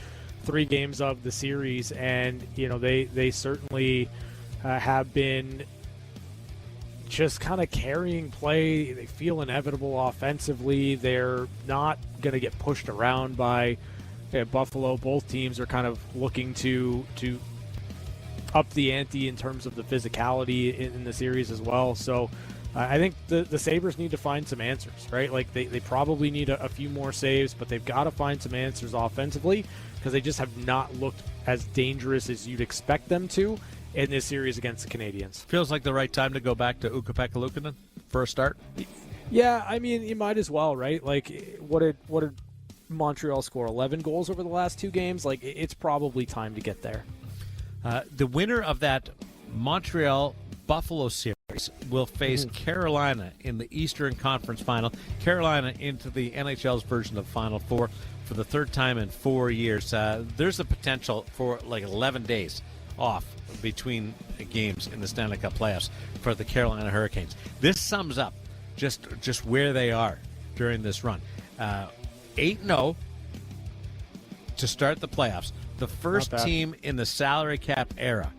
[SPEAKER 3] 3 games of the series, and they certainly have been just kind of carrying play. They feel inevitable offensively. They're not going to get pushed around by Buffalo. Both teams are kind of looking to up the ante in terms of the physicality in the series as well. So I think the Sabres need to find some answers, right? Like they probably need a few more saves, but they've got to find some answers offensively because they just have not looked as dangerous as you'd expect them to in this series against the Canadiens.
[SPEAKER 4] Feels like the right time to go back to Ukko-Pekka Luukkonen for a start.
[SPEAKER 3] Yeah, I mean, you might as well, right? Like, what did Montreal score? 11 goals over the last 2 games? Like, it's probably time to get there.
[SPEAKER 4] The winner of that Montreal-Buffalo series will face Carolina in the Eastern Conference Final. Carolina into the NHL's version of Final Four for the 3rd time in 4 years. There's a potential for like 11 days off between games in the Stanley Cup playoffs for the Carolina Hurricanes. This sums up just where they are during this run. 8-0 to start the playoffs. The first team in the salary cap era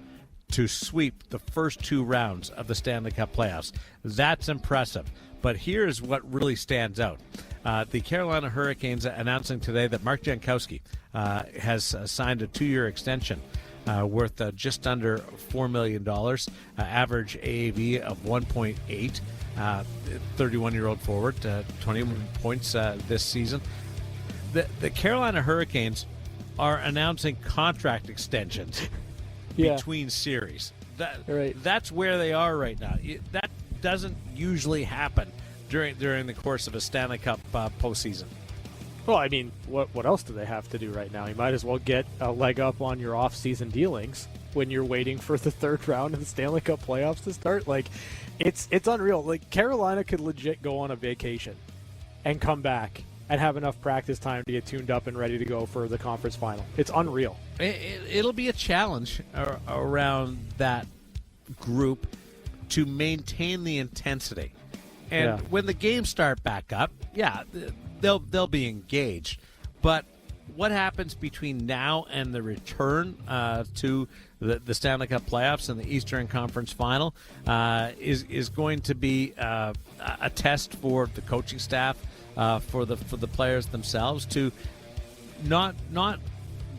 [SPEAKER 4] to sweep the first 2 rounds of the Stanley Cup playoffs. That's impressive. But here's what really stands out. The Carolina Hurricanes announcing today that Mark Jankowski has signed a 2-year extension worth just under $4 million, average AAV of 1.8, 31-year-old forward, 21 points this season. The Carolina Hurricanes are announcing contract extensions between series. That's where they are right now. That doesn't usually happen during the course of a Stanley Cup postseason.
[SPEAKER 3] Well, I mean, what else do they have to do right now? You might as well get a leg up on your off-season dealings when you're waiting for the third round of the Stanley Cup playoffs to start. Like, it's unreal. Like, Carolina could legit go on a vacation and come back and have enough practice time to get tuned up and ready to go for the conference final. It's unreal.
[SPEAKER 4] It'll be a challenge around that group to maintain the intensity. And when the games start back up, they'll be engaged. But what happens between now and the return to the Stanley Cup playoffs and the Eastern Conference Final is going to be a test for the coaching staff, for the players themselves, to not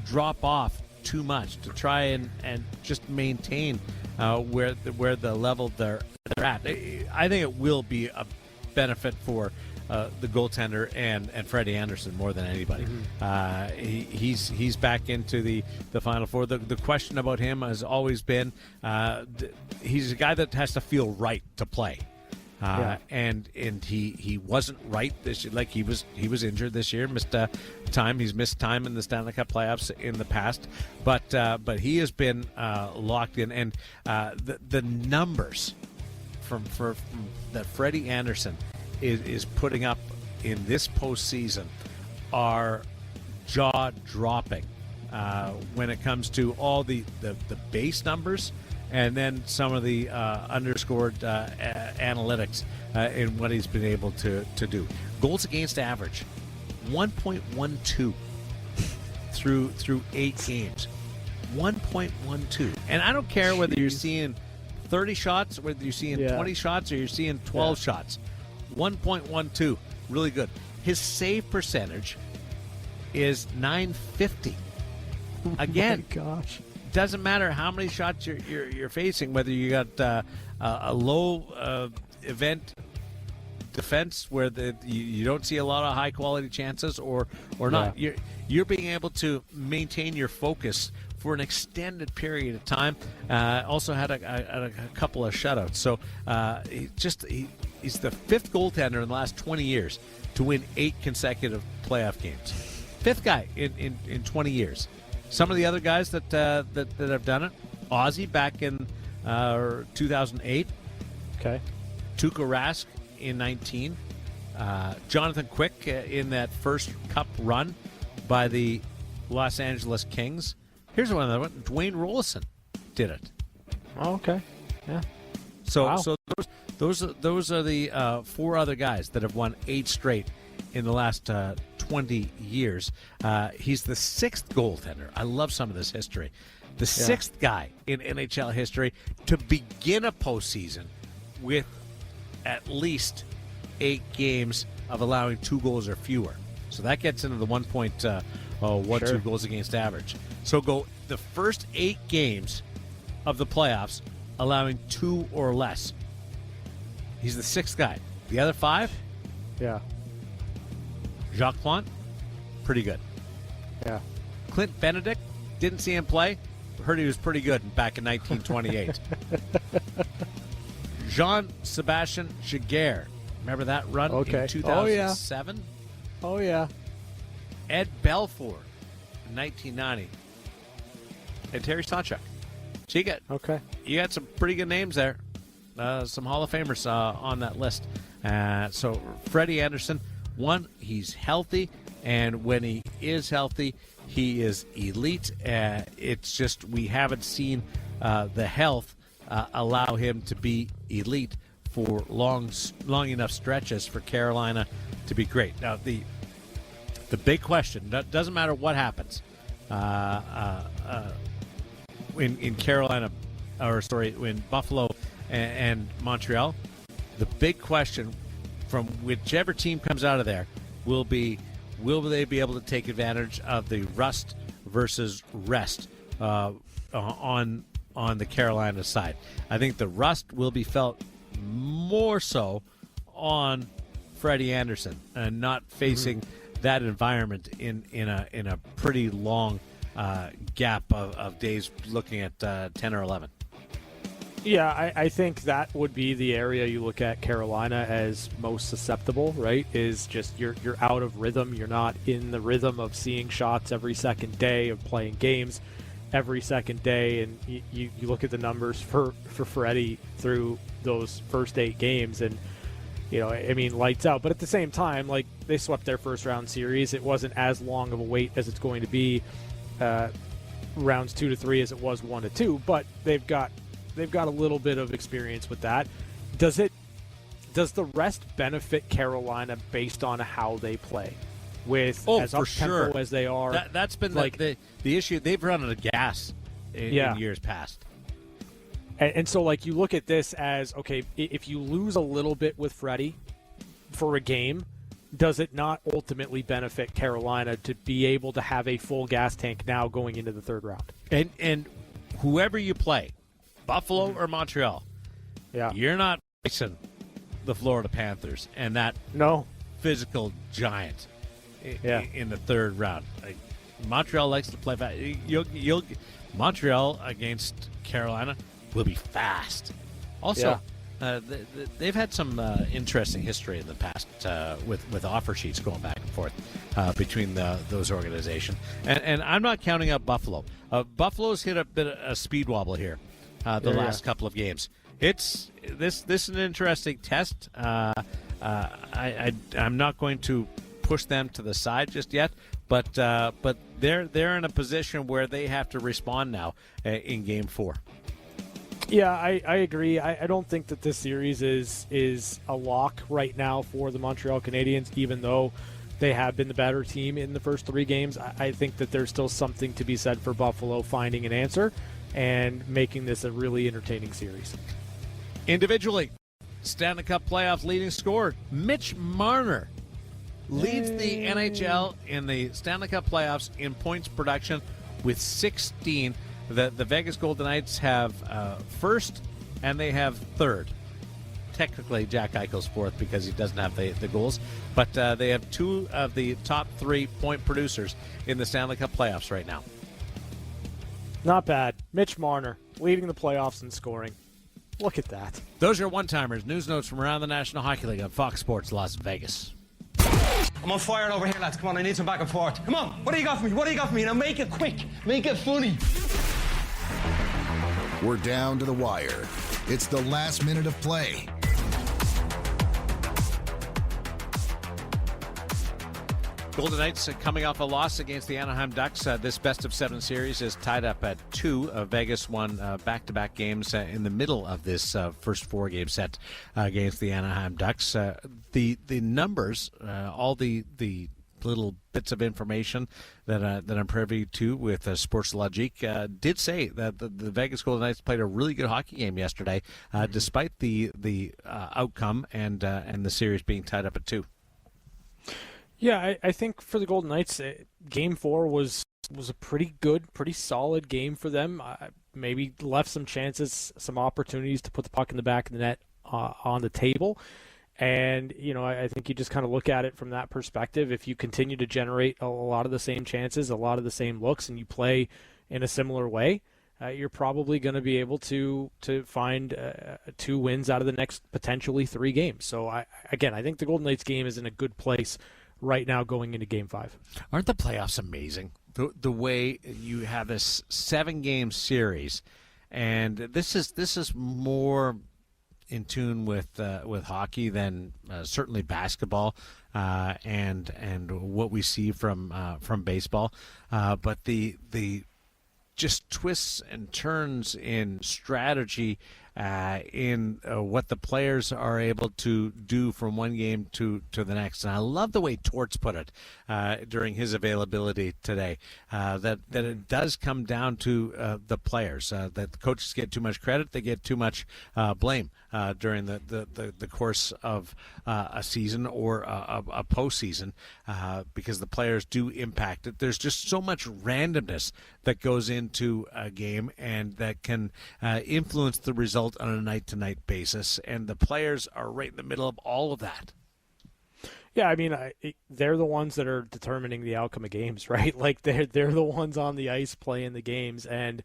[SPEAKER 4] drop off too much, to try and just maintain where the level they're at. I think it will be a benefit for the goaltender and Freddie Anderson more than anybody. He's back into the Final Four. The question about him has always been he's a guy that has to feel right to play. And he wasn't right this year. Like, he was injured this year, missed time. He's missed time in the Stanley Cup playoffs in the past, but he has been locked in. And the numbers from that Freddie Anderson is putting up in this postseason are jaw-dropping when it comes to all the base numbers, and then some of the underscored analytics in what he's been able to do. Goals against average, 1.12 through 8 games. 1.12. And I don't care whether you're seeing 30 shots, whether you're seeing 20 shots, or you're seeing 12 shots. 1.12, really good. His save percentage is .950. Again,
[SPEAKER 3] oh my gosh.
[SPEAKER 4] Doesn't matter how many shots you're facing, whether you got a low event defense where you don't see a lot of high quality chances, or not. You're being able to maintain your focus for an extended period of time. Also had a couple of shutouts. So he's the fifth goaltender in the last 20 years to win 8 consecutive playoff games. Fifth guy in 20 years. Some of the other guys that have done it, Ozzy back in 2008.
[SPEAKER 3] Okay.
[SPEAKER 4] Tuukka Rask in 19. Jonathan Quick in that first cup run by the Los Angeles Kings. Here's another one. Dwayne Rollison did it.
[SPEAKER 3] Oh, okay. Yeah.
[SPEAKER 4] So those are the 4 other guys that have won 8 straight in the last 20 years. He's the 6th goaltender. I love some of this history. The 6th guy in NHL history to begin a postseason with at least 8 games of allowing 2 goals or fewer. So that gets into the 1.12 goals against average. So go the first 8 games of the playoffs allowing 2 or less. He's the 6th guy. The other 5?
[SPEAKER 3] Yeah.
[SPEAKER 4] Jacques Plante, pretty good.
[SPEAKER 3] Yeah.
[SPEAKER 4] Clint Benedict, didn't see him play. Heard he was pretty good back in 1928. Jean-Sébastien Giguère. Remember that run in 2007?
[SPEAKER 3] Oh, yeah.
[SPEAKER 4] Ed Belfour in 1990. And Terry Sawchuk. So you got some pretty good names there. Some Hall of Famers on that list. So Freddie Anderson, one, he's healthy, and when he is healthy, he is elite. It's just we haven't seen the health allow him to be elite for long enough stretches for Carolina to be great. Now, the big question, doesn't matter what happens in Carolina, in Buffalo and Montreal, the big question from whichever team comes out of there will be, will they be able to take advantage of the rust versus rest on the Carolina side? I think the rust will be felt more so on Freddie Anderson and not facing that environment in a pretty long gap of days, looking at 10 or 11.
[SPEAKER 3] Yeah, I think that would be the area you look at Carolina as most susceptible, right? Is just you're out of rhythm. You're not in the rhythm of seeing shots every second day, of playing games every second day. And you look at the numbers for Freddie through those first 8 games, and lights out. But at the same time, like, they swept their first round series. It wasn't as long of a wait as it's going to be rounds 2 to 3 as it was 1 to 2. But they've got a little bit of experience with that. Does the rest benefit Carolina based on how they play? With as up-tempo as they are.
[SPEAKER 4] That's been like the issue. They've run out of gas in years past.
[SPEAKER 3] And so, like, you look at this as, okay, if you lose a little bit with Freddie for a game, does it not ultimately benefit Carolina to be able to have a full gas tank now going into the third round?
[SPEAKER 4] And whoever you play, Buffalo or Montreal, you're not facing the Florida Panthers and that physical giant in the third round. Like, Montreal likes to play fast. Montreal against Carolina will be fast. Also, they've had some interesting history in the past with offer sheets going back and forth between those organizations. And I'm not counting out Buffalo. Buffalo's hit a bit of a speed wobble here the last couple of games. This is an interesting test. I'm not going to push them to the side just yet, but they're in a position where they have to respond now in Game 4.
[SPEAKER 3] Yeah, I agree. I don't think that this series is a lock right now for the Montreal Canadiens, even though they have been the better team in the first 3 games. I think that there's still something to be said for Buffalo finding an answer and making this a really entertaining series.
[SPEAKER 4] Individually, Stanley Cup playoffs leading scorer Mitch Marner leads the NHL in the Stanley Cup playoffs in points production with 16. The Vegas Golden Knights have first, and they have third. Technically, Jack Eichel's fourth because he doesn't have the goals, but they have 2 of the top 3 point producers in the Stanley Cup playoffs right now.
[SPEAKER 3] Not bad. Mitch Marner leading the playoffs in scoring. Look at that.
[SPEAKER 4] Those are one-timers. News notes from around the National Hockey League on Fox Sports Las Vegas.
[SPEAKER 16] I'm on fire over here, lads. Come on, I need some back and forth. Come on, what do you got for me? What do you got for me? Now make it quick. Make it funny.
[SPEAKER 1] We're down to the wire. It's the last minute of play.
[SPEAKER 4] Golden Knights coming off a loss against the Anaheim Ducks. This best-of-7 series is tied up at 2. Vegas won back-to-back games in the middle of this first 4-game set against the Anaheim Ducks. The numbers, all the little bits of information that I'm privy to with Sportslogique did say that the Vegas Golden Knights played a really good hockey game yesterday, despite the outcome and the series being tied up at 2.
[SPEAKER 3] Yeah, I think for the Golden Knights, Game 4 was a pretty good, pretty solid game for them. Maybe left some chances, some opportunities to put the puck in the back of the net on the table. And, I think you just kind of look at it from that perspective. If you continue to generate a lot of the same chances, a lot of the same looks, and you play in a similar way, you're probably going to be able to find 2 wins out of the next potentially 3 games. So, I think the Golden Knights game is in a good place right now going into Game 5.
[SPEAKER 4] Aren't the playoffs amazing? The way you have this 7-game series, and this is more in tune with hockey than certainly basketball and what we see from baseball. But the just twists and turns in strategy in what the players are able to do from one game to the next. And I love the way Torts put it during his availability today, that it does come down to the players, that the coaches get too much credit, they get too much blame during the course of a season or a postseason, because the players do impact it. There's just so much randomness that goes into a game and that can influence the result on a night-to-night basis, and the players are right in the middle of all of that.
[SPEAKER 3] Yeah, I mean, they're the ones that are determining the outcome of games, right? Like, they're the ones on the ice playing the games, and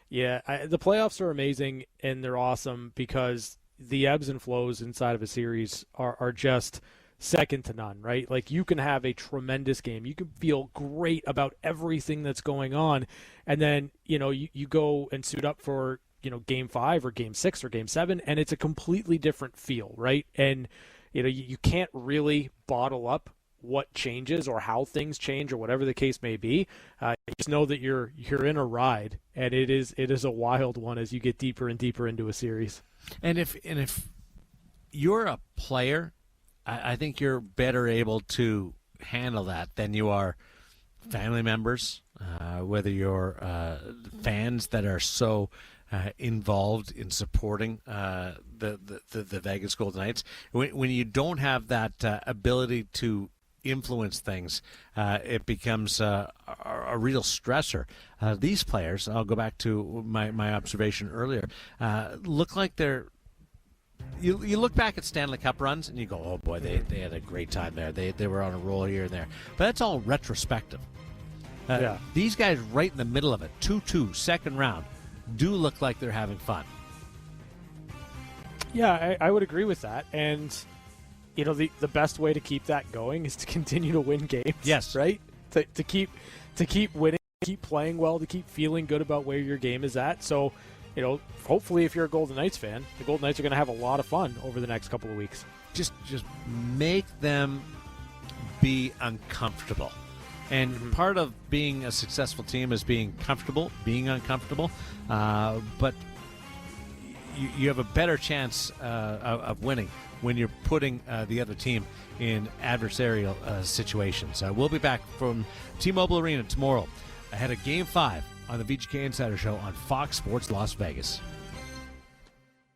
[SPEAKER 3] Yeah, the playoffs are amazing and they're awesome because the ebbs and flows inside of a series are just second to none, right? Like you can have a tremendous game. You can feel great about everything that's going on. And then, you go and suit up for, game 5 or game 6 or game 7, and it's a completely different feel, right? And, you can't really bottle up what changes or how things change or whatever the case may be. Just know that you're in a ride, and it is a wild one as you get deeper and deeper into a series.
[SPEAKER 4] And if you're a player, I think you're better able to handle that than you are family members, whether you're fans that are so involved in supporting the Vegas Golden Knights. When you don't have that ability to influence things, it becomes a real stressor. These players, I'll go back to my observation earlier, look like they're. You look back at Stanley Cup runs and you go, oh boy, they had a great time there. They were on a roll here and there. But that's all retrospective. These guys right in the middle of it, 2-2, second round, do look like they're having fun.
[SPEAKER 3] Yeah, I would agree with that. And, the best way to keep that going is to continue to win games.
[SPEAKER 4] Yes.
[SPEAKER 3] Right? To keep winning, keep playing well, to keep feeling good about where your game is at. So, hopefully if you're a Golden Knights fan, the Golden Knights are going to have a lot of fun over the next couple of weeks.
[SPEAKER 4] Just make them be uncomfortable. And part of being a successful team is being comfortable, being uncomfortable. But you have a better chance of winning when you're putting the other team in adversarial situations. We'll be back from T-Mobile Arena tomorrow ahead of Game 5 on the VGK Insider Show on Fox Sports Las Vegas.